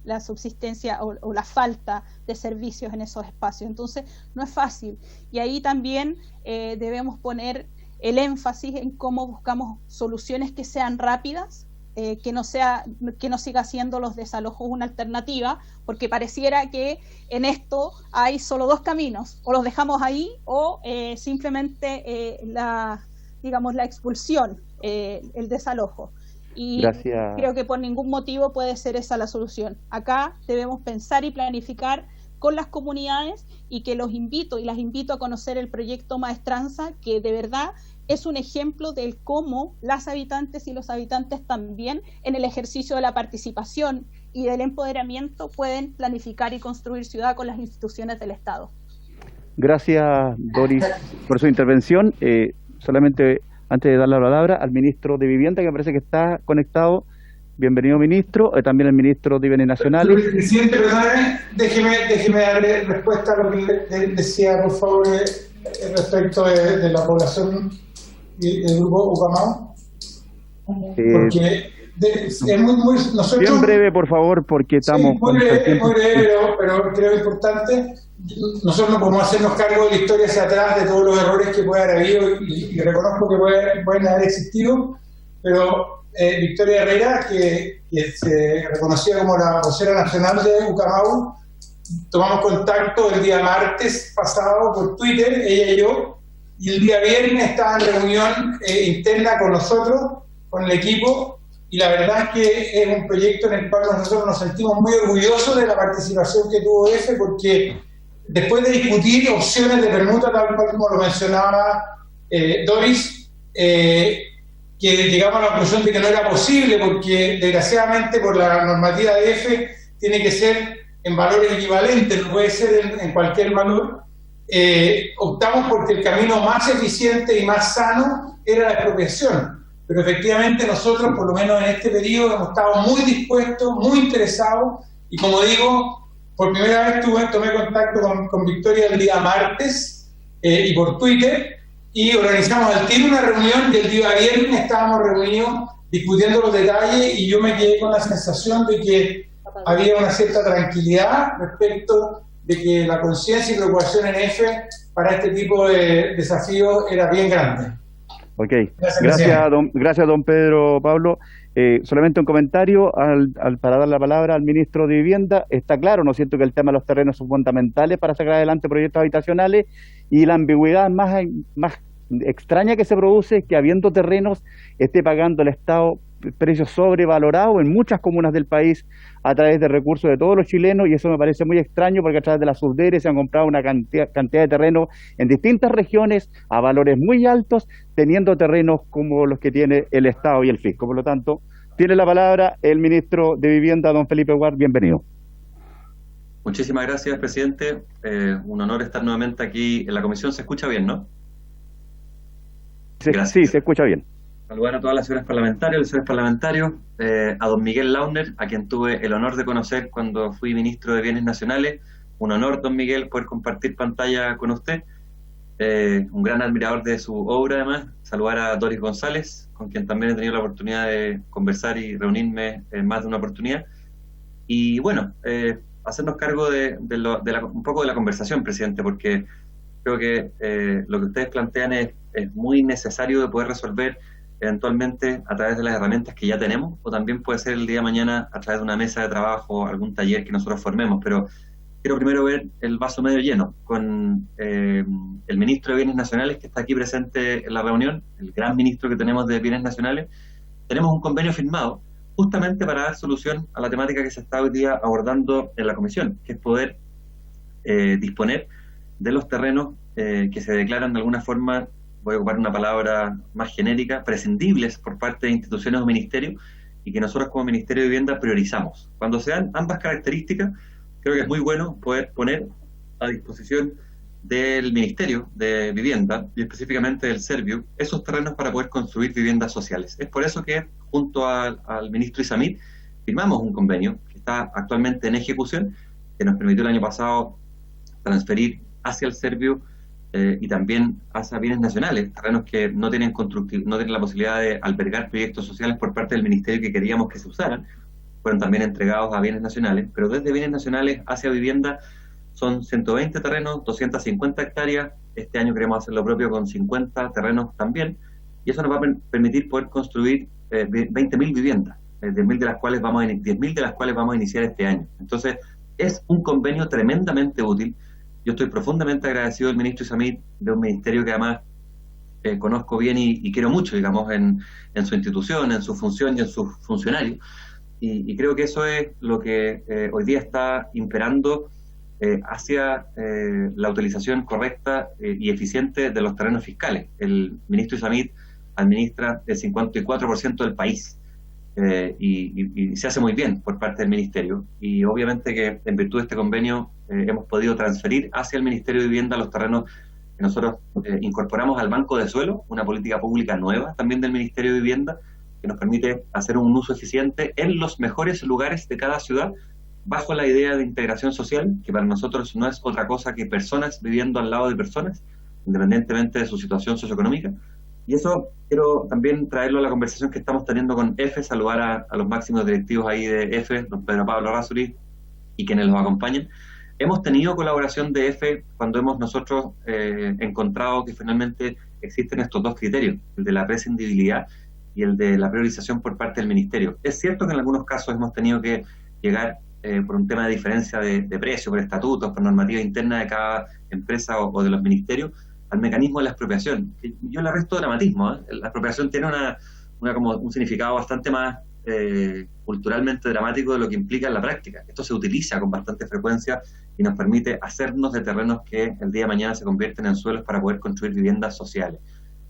Speaker 9: la subsistencia o la falta de servicios en esos espacios. Entonces, no es fácil. Y ahí también debemos poner el énfasis en cómo buscamos soluciones que sean rápidas, que no siga siendo los desalojos una alternativa, porque pareciera que en esto hay solo dos caminos: o los dejamos ahí o simplemente la expulsión, el desalojo. Y
Speaker 1: Gracias.
Speaker 9: Creo que por ningún motivo puede ser esa la solución. Acá debemos pensar y planificar con las comunidades, y que las invito a conocer el proyecto Maestranza, que de verdad es un ejemplo del cómo las habitantes y los habitantes también, en el ejercicio de la participación y del empoderamiento, pueden planificar y construir ciudad con las instituciones del Estado.
Speaker 1: Gracias, Doris, por su intervención. Solamente antes de dar la palabra al ministro de Vivienda, que me parece que está conectado. Bienvenido, ministro. También el ministro de Bienes Nacionales.
Speaker 3: Presidente, perdóname, déjeme darle respuesta a lo que le decía, por favor, respecto de la población del grupo Ucamau. Porque es muy nosotros,
Speaker 1: bien breve, por favor, porque estamos...
Speaker 3: Sí, muy breve, pero creo importante. Nosotros no podemos hacernos cargo de la historia hacia atrás, de todos los errores que puede haber habido, y reconozco que pueden haber existido, pero Victoria Herrera, que se reconocía como la vocera nacional de Ucamau, tomamos contacto el día martes pasado por Twitter, ella y yo, y el día viernes estaba en reunión interna con nosotros, con el equipo, y la verdad es que es un proyecto en el cual nosotros nos sentimos muy orgullosos de la participación que tuvo EFE, porque después de discutir opciones de permuta, tal cual como lo mencionaba Doris, que llegamos a la conclusión de que no era posible, porque desgraciadamente por la normativa de EFE tiene que ser en valores equivalentes, no puede ser en cualquier valor. Optamos porque el camino más eficiente y más sano era la expropiación. Pero efectivamente nosotros, por lo menos en este periodo, hemos estado muy dispuestos, muy interesados, y como digo, por primera vez tomé contacto con Victoria el día martes y por Twitter, y organizamos al tiro una reunión, y el día viernes estábamos reunidos discutiendo los detalles, y yo me quedé con la sensación de que había una cierta tranquilidad respecto de que la conciencia y preocupación en EFE para este tipo de desafíos era bien grande.
Speaker 1: Ok, gracias don Pedro Pablo. Solamente un comentario para dar la palabra al ministro de Vivienda. Está claro, ¿no es cierto?, que el tema de los terrenos son fundamentales para sacar adelante proyectos habitacionales, y la ambigüedad más extraña que se produce es que, habiendo terrenos, esté pagando el Estado precios sobrevalorados en muchas comunas del país a través de recursos de todos los chilenos, y eso me parece muy extraño, porque a través de la Subdere se han comprado una cantidad de terrenos en distintas regiones a valores muy altos, teniendo terrenos como los que tiene el Estado y el Fisco. Por lo tanto, tiene la palabra el ministro de Vivienda, don Felipe Ward. Bienvenido.
Speaker 10: Muchísimas gracias, presidente. Un honor estar nuevamente aquí en la comisión. ¿Se escucha bien, no?
Speaker 1: Sí, se escucha bien.
Speaker 10: Saludar a todas las señoras parlamentarias, los señores parlamentarios, a don Miguel Launer, a quien tuve el honor de conocer cuando fui ministro de Bienes Nacionales. Un honor, don Miguel, poder compartir pantalla con usted. Un gran admirador de su obra, además. Saludar a Doris González, con quien también he tenido la oportunidad de conversar y reunirme en más de una oportunidad. Y bueno, hacernos cargo un poco de la conversación, presidente, porque creo que lo que ustedes plantean es muy necesario de poder resolver eventualmente a través de las herramientas que ya tenemos, o también puede ser el día de mañana a través de una mesa de trabajo, algún taller que nosotros formemos, pero quiero primero ver el vaso medio lleno, con el ministro de Bienes Nacionales, que está aquí presente en la reunión, el gran ministro que tenemos de Bienes Nacionales. Tenemos un convenio firmado justamente para dar solución a la temática que se está hoy día abordando en la comisión, que es poder disponer de los terrenos que se declaran de alguna forma, voy a ocupar una palabra más genérica, prescindibles por parte de instituciones o ministerios, y que nosotros como Ministerio de Vivienda priorizamos. Cuando se dan ambas características, creo que es muy bueno poder poner a disposición del Ministerio de Vivienda, y específicamente del Serviu, esos terrenos para poder construir viviendas sociales. Es por eso que, junto al ministro Isamit, firmamos un convenio que está actualmente en ejecución, que nos permitió el año pasado transferir hacia el Serviu y también hacia Bienes Nacionales, terrenos que no tienen la posibilidad de albergar proyectos sociales por parte del Ministerio que queríamos que se usaran, fueron también entregados a Bienes Nacionales, pero desde Bienes Nacionales hacia Vivienda son 120 terrenos, 250 hectáreas, este año queremos hacer lo propio con 50 terrenos también, y eso nos va a permitir poder construir 20.000 viviendas, 10.000 de las cuales vamos a iniciar este año. Entonces, es un convenio tremendamente útil. Yo estoy profundamente agradecido del ministro Isamit, de un ministerio que además conozco bien y quiero mucho, digamos, en su institución, en su función y en sus funcionarios. Y creo que eso es lo que hoy día está imperando hacia la utilización correcta y eficiente de los terrenos fiscales. El ministro Isamit administra el 54% del país. Y se hace muy bien por parte del Ministerio, y obviamente que en virtud de este convenio hemos podido transferir hacia el Ministerio de Vivienda los terrenos que nosotros incorporamos al Banco de Suelo, una política pública nueva también del Ministerio de Vivienda, que nos permite hacer un uso eficiente en los mejores lugares de cada ciudad, bajo la idea de integración social, que para nosotros no es otra cosa que personas viviendo al lado de personas, independientemente de su situación socioeconómica. Y eso quiero también traerlo a la conversación que estamos teniendo con EFE, saludar a los máximos directivos ahí de EFE, don Pedro Pablo Errázuriz, y quienes los acompañan. Hemos tenido colaboración de EFE cuando hemos nosotros encontrado que finalmente existen estos dos criterios, el de la prescindibilidad y el de la priorización por parte del Ministerio. Es cierto que en algunos casos hemos tenido que llegar por un tema de diferencia de precio, por estatutos, por normativa interna de cada empresa o de los ministerios, al mecanismo de la expropiación. Yo le resto dramatismo, ¿eh? La expropiación tiene como un significado bastante más culturalmente dramático de lo que implica en la práctica. Esto se utiliza con bastante frecuencia y nos permite hacernos de terrenos que el día de mañana se convierten en suelos para poder construir viviendas sociales.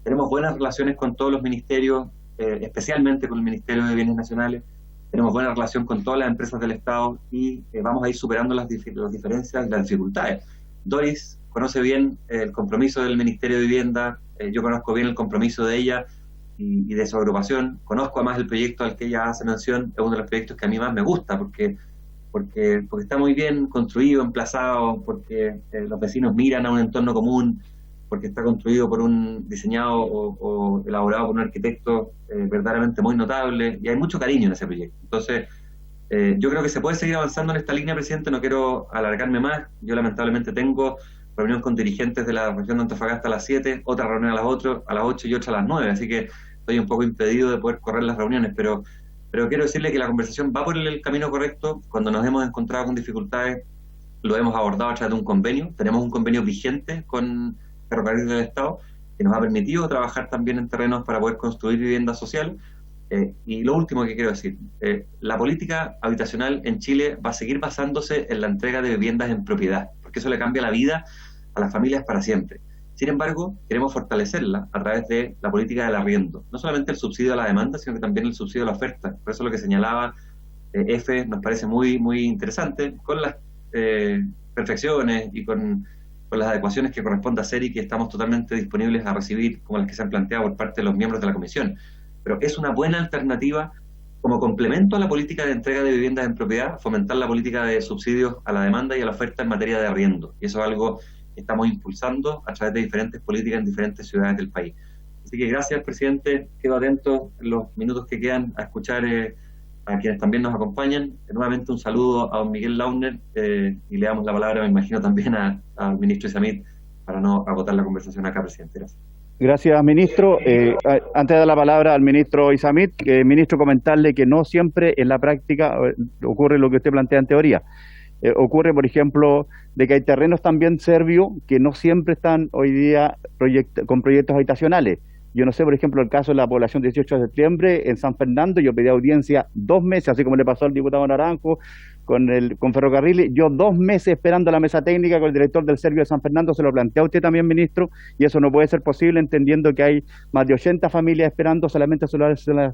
Speaker 10: Tenemos buenas relaciones con todos los ministerios, especialmente con el Ministerio de Bienes Nacionales. Tenemos buena relación con todas las empresas del Estado y vamos a ir superando las diferencias y las dificultades. Doris conoce bien el compromiso del Ministerio de Vivienda, yo conozco bien el compromiso de ella y de su agrupación, conozco además el proyecto al que ella hace mención, es uno de los proyectos que a mí más me gusta, porque está muy bien construido, emplazado, porque los vecinos miran a un entorno común, porque está construido por un diseñado o elaborado por un arquitecto verdaderamente muy notable, y hay mucho cariño en ese proyecto. Entonces, yo creo que se puede seguir avanzando en esta línea, presidente, no quiero alargarme más, yo lamentablemente tengo reunión con dirigentes de la región de Antofagasta a las 7, otra reunión a las 8 y otra a las 9, así que estoy un poco impedido de poder correr las reuniones, pero quiero decirle que la conversación va por el camino correcto. Cuando nos hemos encontrado con dificultades, lo hemos abordado a través de un convenio. Tenemos un convenio vigente con Ferrocarriles del Estado que nos ha permitido trabajar también en terrenos para poder construir vivienda social. Y lo último que quiero decir, la política habitacional en Chile va a seguir basándose en la entrega de viviendas en propiedad, porque eso le cambia la vida a las familias para siempre. Sin embargo, queremos fortalecerla a través de la política del arriendo, no solamente el subsidio a la demanda, sino que también el subsidio a la oferta. Por eso lo que señalaba EFE nos parece muy, muy interesante, con las perfecciones y con las adecuaciones que corresponde hacer y que estamos totalmente disponibles a recibir, como las que se han planteado por parte de los miembros de la Comisión. Pero es una buena alternativa como complemento a la política de entrega de viviendas en propiedad, fomentar la política de subsidios a la demanda y a la oferta en materia de arriendo. Y eso es algo que estamos impulsando a través de diferentes políticas en diferentes ciudades del país. Así que gracias, presidente. Quedo atento en los minutos que quedan a escuchar a quienes también nos acompañan. Nuevamente un saludo a don Miguel Launer y le damos la palabra, me imagino, también al ministro Isamit para no agotar la conversación acá, presidente. Gracias.
Speaker 1: Gracias, ministro. Antes de dar la palabra al ministro Isamit, ministro, comentarle que no siempre en la práctica ocurre lo que usted plantea en teoría. Ocurre, por ejemplo, de que hay terrenos también serbios que no siempre están hoy día con proyectos habitacionales. Yo no sé, por ejemplo, el caso de la población 18 de septiembre en San Fernando, yo pedí audiencia 2 meses, así como le pasó al diputado Naranjo con Ferrocarriles, yo 2 meses esperando la mesa técnica con el director del Servio de San Fernando, se lo plantea usted también, ministro, y eso no puede ser posible entendiendo que hay más de 80 familias esperando solamente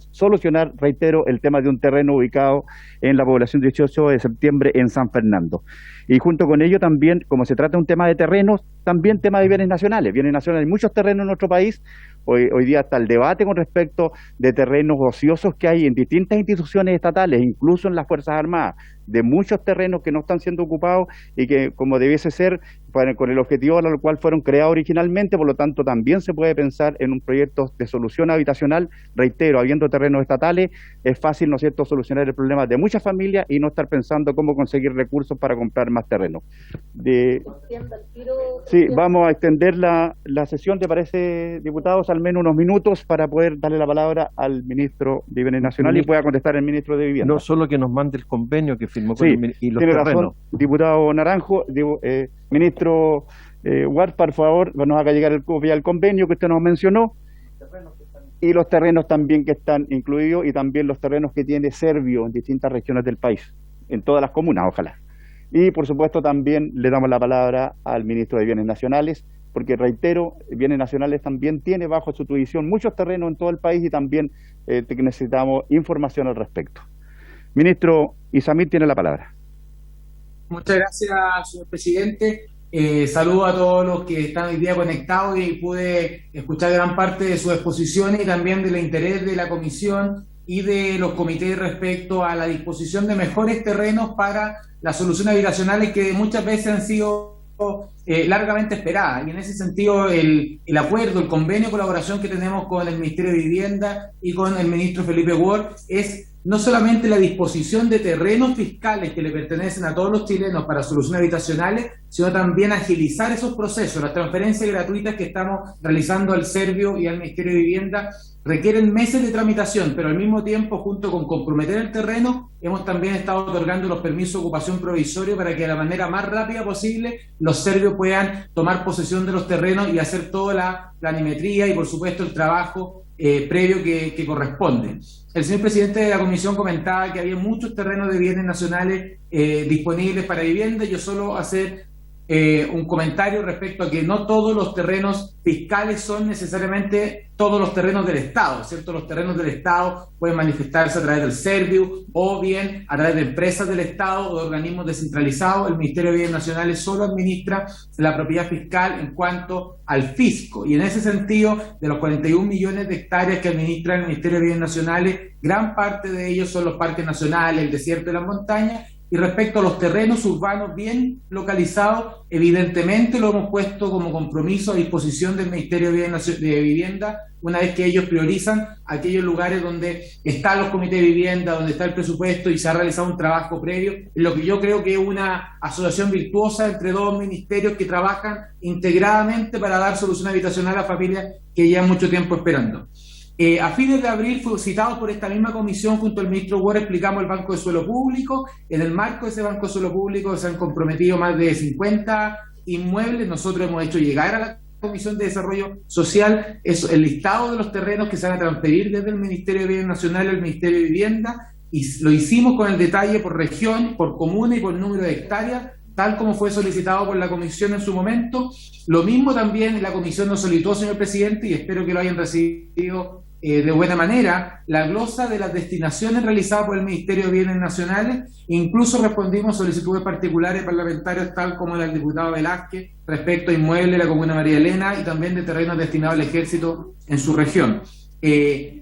Speaker 1: solucionar, reitero, el tema de un terreno ubicado en la población 18 de septiembre en San Fernando. Y junto con ello también, como se trata de un tema de terrenos, también tema de bienes nacionales. Bienes nacionales, hay muchos terrenos en nuestro país. Hoy día está el debate con respecto de terrenos ociosos que hay en distintas instituciones estatales, incluso en las Fuerzas Armadas, de muchos terrenos que no están siendo ocupados y que, como debiese ser, con el objetivo al cual fueron creados originalmente. Por lo tanto, también se puede pensar en un proyecto de solución habitacional. Reitero, habiendo terrenos estatales, es fácil, ¿no es cierto?, solucionar el problema de muchas familias y no estar pensando cómo conseguir recursos para comprar más terreno. Sí, vamos a extender la sesión, ¿te parece, diputados? Al menos unos minutos para poder darle la palabra al ministro de Bienes Nacionales y pueda contestar el ministro de Vivienda.
Speaker 4: No solo que nos mande el convenio que firmó con y los
Speaker 1: tiene
Speaker 4: terrenos.
Speaker 1: razón, diputado Naranjo. Ministro Ward, por favor, nos haga llegar el copia del convenio que usted nos mencionó y los terrenos también que están incluidos y también los terrenos que tiene Servio en distintas regiones del país, en todas las comunas, ojalá. Y por supuesto también le damos la palabra al ministro de Bienes Nacionales, porque reitero, Bienes Nacionales también tiene bajo su jurisdicción muchos terrenos en todo el país y también necesitamos información al respecto. Ministro Isamit tiene la palabra.
Speaker 11: Muchas gracias, señor presidente. Saludo a todos los que están hoy día conectados y pude escuchar gran parte de sus exposiciones y también del interés de la comisión y de los comités respecto a la disposición de mejores terrenos para las soluciones habitacionales que muchas veces han sido largamente esperadas. Y en ese sentido, el acuerdo, el convenio de colaboración que tenemos con el Ministerio de Vivienda y con el ministro Felipe Ward es no solamente la disposición de terrenos fiscales que le pertenecen a todos los chilenos para soluciones habitacionales, sino también agilizar esos procesos. Las transferencias gratuitas que estamos realizando al Servio y al Ministerio de Vivienda requieren meses de tramitación, pero al mismo tiempo, junto con comprometer el terreno, hemos también estado otorgando los permisos de ocupación provisorio para que de la manera más rápida posible los serbios puedan tomar posesión de los terrenos y hacer toda la planimetría y, por supuesto, el trabajo previo que corresponde. El señor presidente de la comisión comentaba que había muchos terrenos de bienes nacionales disponibles para vivienda. Yo solo hacer un comentario respecto a que no todos los terrenos fiscales son necesariamente todos los terrenos del Estado, ¿cierto? Los terrenos del Estado pueden manifestarse a través del Servio o bien a través de empresas del Estado o de organismos descentralizados. El Ministerio de Bienes Nacionales solo administra la propiedad fiscal en cuanto al fisco, y en ese sentido, de los 41 millones de hectáreas que administra el Ministerio de Bienes Nacionales, gran parte de ellos son los parques nacionales, el desierto y las montañas. Y respecto a los terrenos urbanos bien localizados, evidentemente lo hemos puesto como compromiso a disposición del Ministerio de Vivienda, una vez que ellos priorizan aquellos lugares donde están los comités de vivienda, donde está el presupuesto y se ha realizado un trabajo previo, en lo que yo creo que es una asociación virtuosa entre dos ministerios que trabajan integradamente para dar solución habitacional a familias que llevan mucho tiempo esperando. A fines de abril fue citado por esta misma comisión junto al ministro Ward, explicamos el Banco de Suelo Público. En el marco de ese Banco de Suelo Público se han comprometido más de 50 inmuebles. Nosotros hemos hecho llegar a la Comisión de Desarrollo Social el listado de los terrenos que se van a transferir desde el Ministerio de Bienes Nacionales al Ministerio de Vivienda, y lo hicimos con el detalle por región, por comuna y por número de hectáreas, tal como fue solicitado por la comisión en su momento. Lo mismo también la comisión nos solicitó, señor presidente, y espero que lo hayan recibido de buena manera, la glosa de las destinaciones realizadas por el Ministerio de Bienes Nacionales. Incluso respondimos solicitudes particulares parlamentarias, tal como la del diputado Velázquez, respecto a inmuebles de la comuna María Elena y también de terrenos destinados al ejército en su región.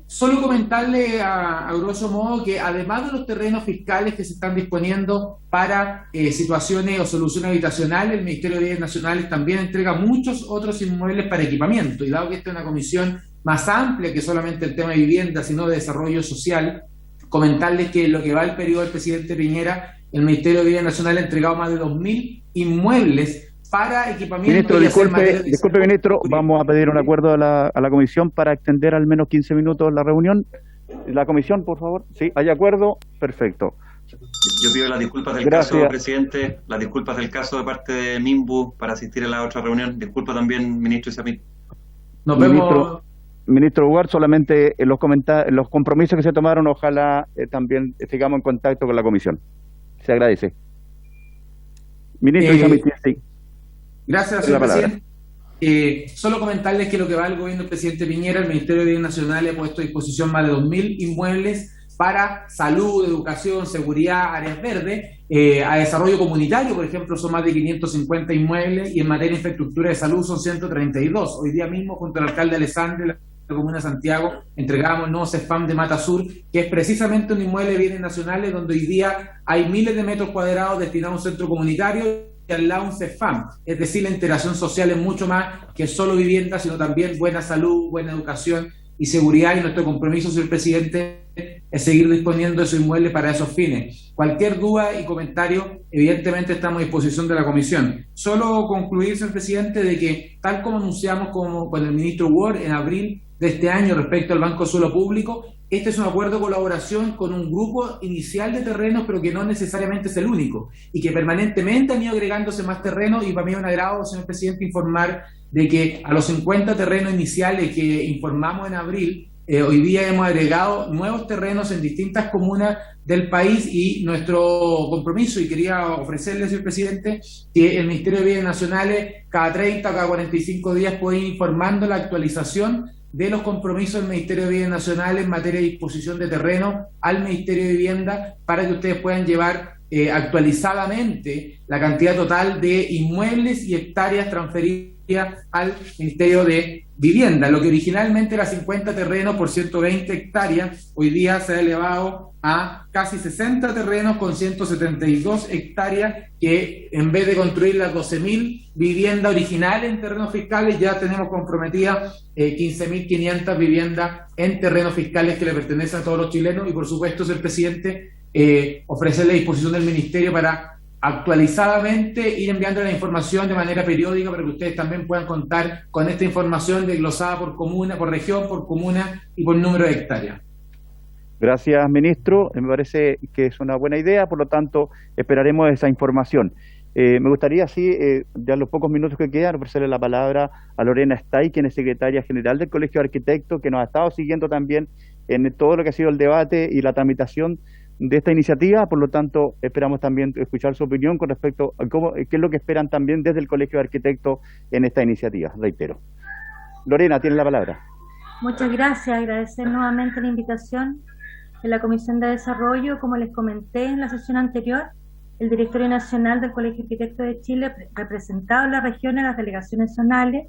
Speaker 11: Solo comentarle a grosso modo que además de los terrenos fiscales que se están disponiendo para situaciones o soluciones habitacionales, el Ministerio de Bienes Nacionales también entrega muchos otros inmuebles para equipamiento, y dado que esta es una comisión más amplia que solamente el tema de vivienda, sino de desarrollo social, comentarles que en lo que va el periodo del presidente Piñera, el Ministerio de Bienes Nacionales ha entregado más de 2.000 inmuebles para equipamiento.
Speaker 1: Ministro, disculpe, ministro, vamos a pedir un acuerdo a la comisión para extender al menos 15 minutos la reunión. La comisión, por favor. Sí, ¿hay acuerdo? Perfecto.
Speaker 10: Yo pido las disculpas del
Speaker 1: Gracias.
Speaker 10: caso, presidente, las disculpas del caso de parte de Minbu para asistir a la otra reunión. Disculpa también, ministro Isamit.
Speaker 11: Nos vemos.
Speaker 1: Ministro Huart, solamente los compromisos que se tomaron, ojalá también sigamos en contacto con la comisión. Se agradece. Ministro Isamit, sí.
Speaker 11: Gracias, señor presidente. Solo comentarles que lo que va el gobierno del presidente Piñera, el Ministerio de Bienes Nacionales ha puesto a disposición más de 2.000 inmuebles para salud, educación, seguridad, áreas verdes, a desarrollo comunitario, por ejemplo, son más de 550 inmuebles, y en materia de infraestructura de salud son 132. Hoy día mismo, junto al alcalde Alessandri, la comuna de Santiago, entregamos el nuevo CEFAM de Mata Sur, que es precisamente un inmueble de bienes nacionales donde hoy día hay miles de metros cuadrados destinados a un centro comunitario y al lado un CEFAM. Es decir, la integración social es mucho más que solo vivienda, sino también buena salud, buena educación y seguridad, y nuestro compromiso, señor presidente, es seguir disponiendo de su inmueble para esos fines. Cualquier duda y comentario, evidentemente estamos a disposición de la comisión. Solo concluir, señor presidente, de que tal como anunciamos con el ministro Ward en abril de este año respecto al Banco de Suelo Público, este es un acuerdo de colaboración con un grupo inicial de terrenos, pero que no necesariamente es el único, y que permanentemente han ido agregándose más terrenos, y para mí es un agrado, señor presidente, informar de que a los 50 terrenos iniciales que informamos en abril, hoy día hemos agregado nuevos terrenos en distintas comunas del país, y nuestro compromiso, y quería ofrecerle, señor presidente, que el Ministerio de Bienes Nacionales cada 30 o cada 45 días puede ir informando la actualización de los compromisos del Ministerio de Bienes Nacionales en materia de disposición de terreno al Ministerio de Vivienda, para que ustedes puedan llevar actualizadamente la cantidad total de inmuebles y hectáreas transferidas al Ministerio de Vivienda. Lo que originalmente era 50 terrenos por 120 hectáreas, hoy día se ha elevado a casi 60 terrenos con 172 hectáreas, que en vez de construir las 12.000 viviendas originales en terrenos fiscales, ya tenemos comprometidas 15.500 viviendas en terrenos fiscales que le pertenecen a todos los chilenos. Y por supuesto, señor presidente, ofrecer la disposición del Ministerio para actualizadamente ir enviando la información de manera periódica, para que ustedes también puedan contar con esta información desglosada por comuna, por región, por comuna y por número de hectáreas.
Speaker 1: Gracias, ministro. Me parece que es una buena idea, por lo tanto, esperaremos esa información. Me gustaría, sí, ya los pocos minutos que quedan, ofrecerle la palabra a Lorena Stay, quien es secretaria general del Colegio de Arquitectos, que nos ha estado siguiendo también en todo lo que ha sido el debate y la tramitación de esta iniciativa. Por lo tanto, esperamos también escuchar su opinión con respecto a qué es lo que esperan también desde el Colegio de Arquitectos en esta iniciativa. Reitero. Lorena, tiene la palabra.
Speaker 12: Muchas gracias. Agradecer nuevamente la invitación de la Comisión de Desarrollo. Como les comenté en la sesión anterior, el Directorio Nacional del Colegio de Arquitectos de Chile, representado en la región en las delegaciones zonales,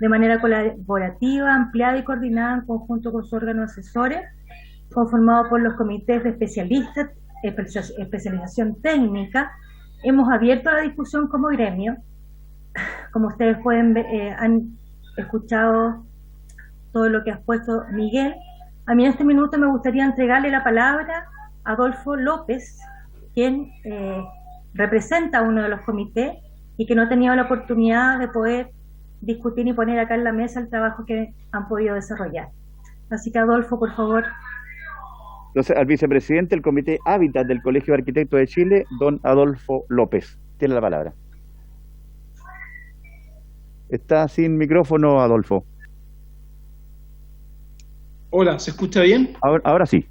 Speaker 12: de manera colaborativa, ampliada y coordinada en conjunto con sus órganos asesores, conformado por los comités de especialistas, especialización técnica, hemos abierto la discusión como gremio. Como ustedes pueden ver, han escuchado todo lo que ha expuesto Miguel. A mí en este minuto me gustaría entregarle la palabra a Adolfo López, quien representa a uno de los comités y que no ha tenido la oportunidad de poder discutir y poner acá en la mesa el trabajo que han podido desarrollar. Así que, Adolfo, por favor.
Speaker 1: Entonces, al vicepresidente del Comité Hábitat del Colegio de Arquitectos de Chile, don Adolfo López. Tiene la palabra. Está sin micrófono, Adolfo.
Speaker 13: Hola, ¿se escucha bien?
Speaker 1: Ahora sí.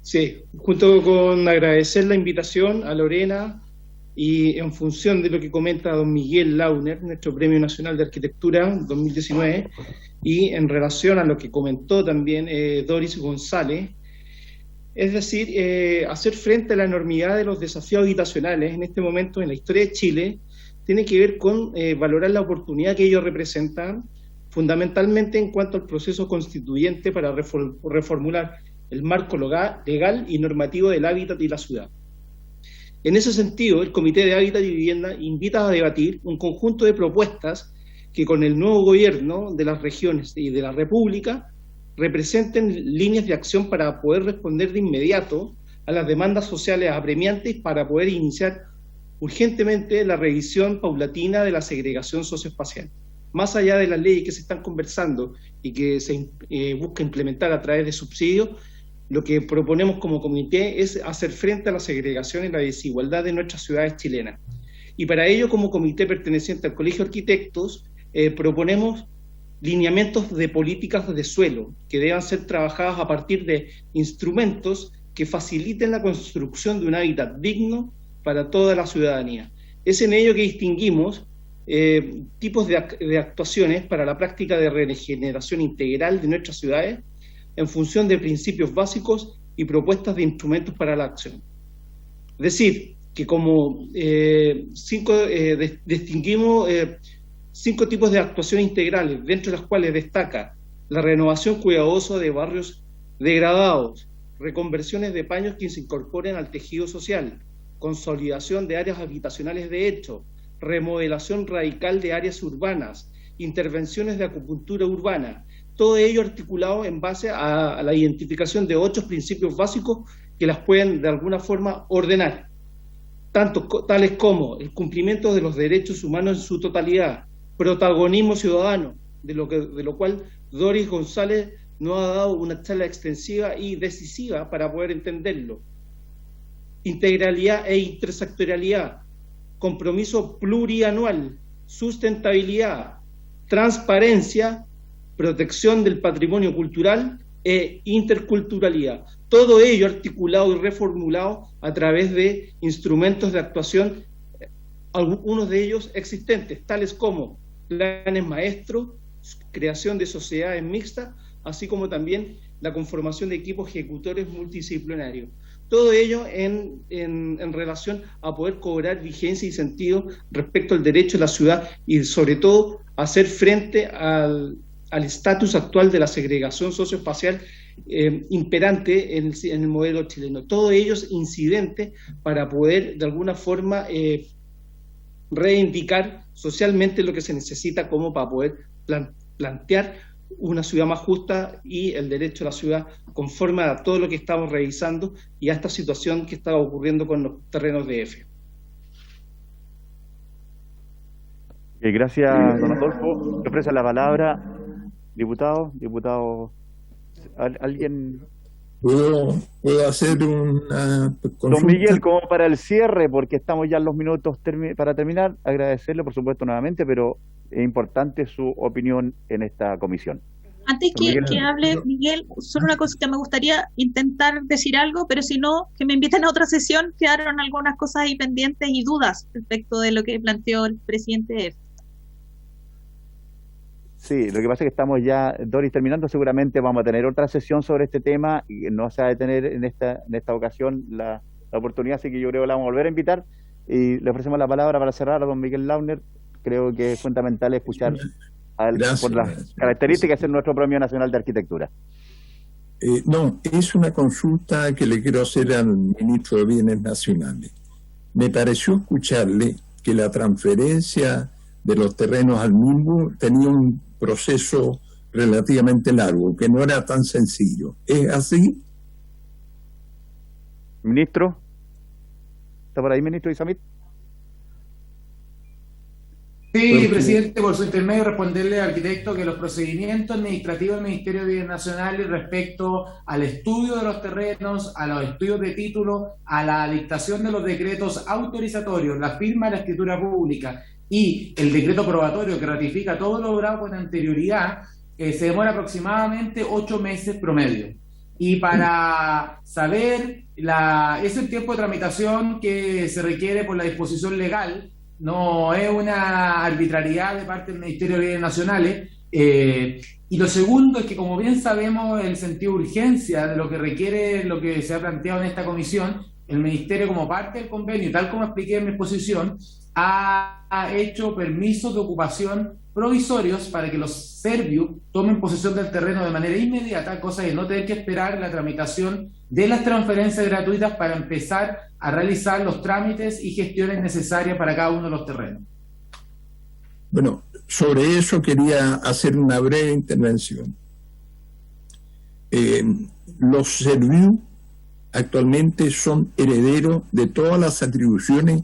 Speaker 13: Sí, junto con agradecer la invitación a Lorena y en función de lo que comenta don Miguel Launer, nuestro Premio Nacional de Arquitectura 2019, y en relación a lo que comentó también Doris González, es decir, hacer frente a la enormidad de los desafíos habitacionales en este momento en la historia de Chile, tiene que ver con valorar la oportunidad que ellos representan, fundamentalmente en cuanto al proceso constituyente para reformular el marco legal y normativo del hábitat y la ciudad. En ese sentido, el Comité de Hábitat y Vivienda invita a debatir un conjunto de propuestas que con el nuevo gobierno de las regiones y de la República representen líneas de acción para poder responder de inmediato a las demandas sociales apremiantes, para poder iniciar urgentemente la revisión paulatina de la segregación socioespacial. Más allá de las leyes que se están conversando y que se busca implementar a través de subsidios, lo que proponemos como comité es hacer frente a la segregación y la desigualdad de nuestras ciudades chilenas. Y para ello, como comité perteneciente al Colegio de Arquitectos, proponemos lineamientos de políticas de suelo que deban ser trabajadas a partir de instrumentos que faciliten la construcción de un hábitat digno para toda la ciudadanía. Es en ello que distinguimos tipos de actuaciones para la práctica de regeneración integral de nuestras ciudades en función de principios básicos y propuestas de instrumentos para la acción. Es decir, que como distinguimos 5 tipos de actuaciones integrales, dentro de las cuales destaca la renovación cuidadosa de barrios degradados, reconversiones de paños que se incorporen al tejido social, consolidación de áreas habitacionales de hecho, remodelación radical de áreas urbanas, intervenciones de acupuntura urbana, todo ello articulado en base a la identificación de 8 principios básicos que las pueden de alguna forma ordenar, tales como el cumplimiento de los derechos humanos en su totalidad, protagonismo ciudadano, de lo cual Doris González nos ha dado una charla extensiva y decisiva para poder entenderlo, integralidad e intersectorialidad, compromiso plurianual, sustentabilidad, transparencia, protección del patrimonio cultural e interculturalidad. Todo ello articulado y reformulado a través de instrumentos de actuación, algunos de ellos existentes, tales como planes maestros, creación de sociedades mixtas, así como también la conformación de equipos ejecutores multidisciplinarios. Todo ello en relación a poder cobrar vigencia y sentido respecto al derecho de la ciudad y sobre todo hacer frente al estatus actual de la segregación socioespacial imperante en el modelo chileno. Todo ello es incidente para poder de alguna forma reivindicar socialmente lo que se necesita como para poder plantear una ciudad más justa y el derecho a la ciudad conforme a todo lo que estamos revisando y a esta situación que está ocurriendo con los terrenos de EFE.
Speaker 1: Gracias, don Adolfo. Le ofrece la palabra, diputado. ¿Alguien?
Speaker 6: ¿Puedo hacer una consulta?
Speaker 1: Don Miguel, como para el cierre, porque estamos ya en los minutos para terminar, agradecerle, por supuesto, nuevamente, pero es importante su opinión en esta comisión.
Speaker 9: Antes que hable, Miguel, solo una cosa que me gustaría intentar decir algo, pero si no, que me inviten a otra sesión. Quedaron algunas cosas ahí pendientes y dudas respecto de lo que planteó el presidente.
Speaker 1: Sí, lo que pasa es que estamos ya, Doris, terminando. Seguramente vamos a tener otra sesión sobre este tema y no se va a detener en esta ocasión la oportunidad, así que yo creo que la vamos a volver a invitar y le ofrecemos la palabra para cerrar a don Miguel Launer. Creo que es fundamental escuchar por las características de nuestro Premio Nacional de Arquitectura.
Speaker 6: No, es una consulta que le quiero hacer al ministro de Bienes Nacionales. Me pareció escucharle que la transferencia de los terrenos al MIMBU tenía un proceso relativamente largo, que no era tan sencillo. ¿Es así?
Speaker 1: Ministro, ¿está por ahí, ministro Isamit?
Speaker 11: Sí, presidente, por su intermedio responderle al arquitecto que los procedimientos administrativos del Ministerio de Bienes Nacionales respecto al estudio de los terrenos, a los estudios de título, a la dictación de los decretos autorizatorios, la firma de la escritura pública y el decreto probatorio que ratifica todo lo logrado con anterioridad, se demora aproximadamente 8 meses promedio. Y para saber, es el tiempo de tramitación que se requiere por la disposición legal. No es una arbitrariedad de parte del Ministerio de Bienes Nacionales. Y lo segundo es que, como bien sabemos, el sentido de urgencia de lo que requiere lo que se ha planteado en esta comisión, el Ministerio, como parte del convenio, tal como expliqué en mi exposición, ha hecho permisos de ocupación provisorios para que los serbios tomen posesión del terreno de manera inmediata, cosa de no tener que esperar la tramitación de las transferencias gratuitas para empezar a realizar los trámites y gestiones necesarias para cada uno de los terrenos.
Speaker 6: Bueno, sobre eso quería hacer una breve intervención. Los serbios actualmente son herederos de todas las atribuciones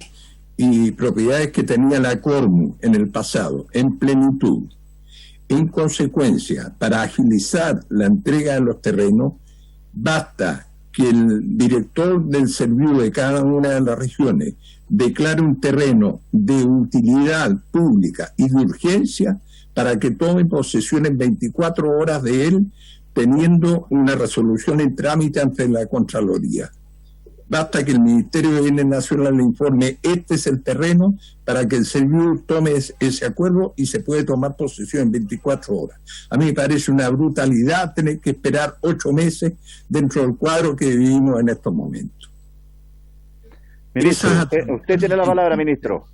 Speaker 6: y propiedades que tenía la Cormu en el pasado, en plenitud. En consecuencia, para agilizar la entrega de los terrenos, Basta que el director del servicio de cada una de las regiones declare un terreno de utilidad pública y de urgencia para que tome posesión en 24 horas de él, teniendo una resolución en trámite ante la Contraloría. Basta que el Ministerio de Bienes Nacionales le informe: este es el terreno, para que el servicio tome ese acuerdo y se puede tomar posesión en 24 horas. A mí me parece una brutalidad tener que esperar 8 meses dentro del cuadro que vivimos en estos momentos.
Speaker 1: Ministro, usted tiene la palabra, ministro.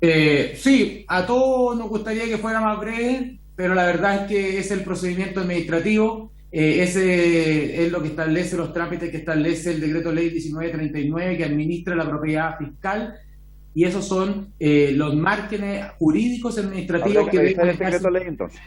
Speaker 11: Sí, a todos nos gustaría que fuera más breve, pero la verdad es que es el procedimiento administrativo. Ese es lo que establece los trámites que establece el decreto ley 1939 que administra la propiedad fiscal, y esos son los márgenes jurídicos administrativos que deben manejarse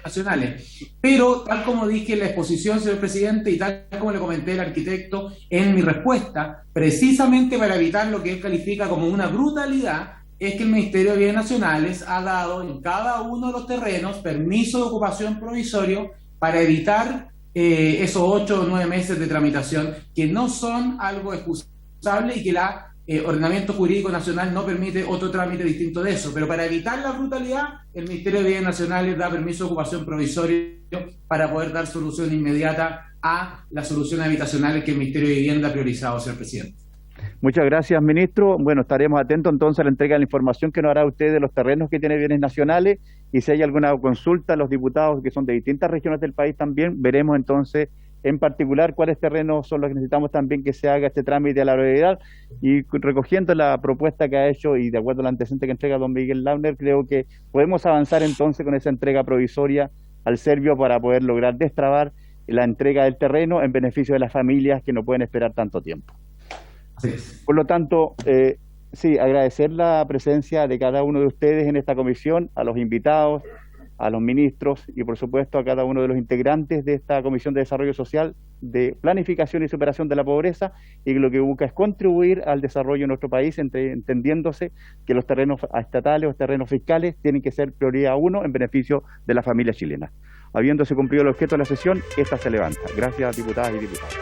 Speaker 11: nacionales. Pero tal como dije en la exposición, señor presidente, y tal como le comenté al arquitecto en mi respuesta, precisamente para evitar lo que él califica como una brutalidad, es que el Ministerio de Bienes Nacionales ha dado en cada uno de los terrenos permiso de ocupación provisorio para evitar esos 8 o 9 meses de tramitación, que no son algo excusable y que el ordenamiento jurídico nacional no permite otro trámite distinto de eso. Pero para evitar la brutalidad, el Ministerio de Bienes Nacionales da permiso de ocupación provisorio para poder dar solución inmediata a las soluciones habitacionales que el Ministerio de Vivienda ha priorizado, señor presidente.
Speaker 1: Muchas gracias, ministro. Bueno, estaremos atentos entonces a la entrega de la información que nos hará usted de los terrenos que tiene Bienes Nacionales, y si hay alguna consulta a los diputados que son de distintas regiones del país también, veremos entonces en particular cuáles terrenos son los que necesitamos también que se haga este trámite a la brevedad. Y recogiendo la propuesta que ha hecho y de acuerdo al antecedente que entrega don Miguel Launer, creo que podemos avanzar entonces con esa entrega provisoria al Servio para poder lograr destrabar la entrega del terreno en beneficio de las familias que no pueden esperar tanto tiempo. Por lo tanto, sí, agradecer la presencia de cada uno de ustedes en esta comisión, a los invitados, a los ministros y por supuesto a cada uno de los integrantes de esta Comisión de Desarrollo Social, de Planificación y Superación de la Pobreza, y que lo que busca es contribuir al desarrollo de nuestro país, entendiéndose que los terrenos estatales o terrenos fiscales tienen que ser prioridad 1 en beneficio de la familia chilena. Habiéndose cumplido el objeto de la sesión, esta se levanta. Gracias, diputadas y diputados.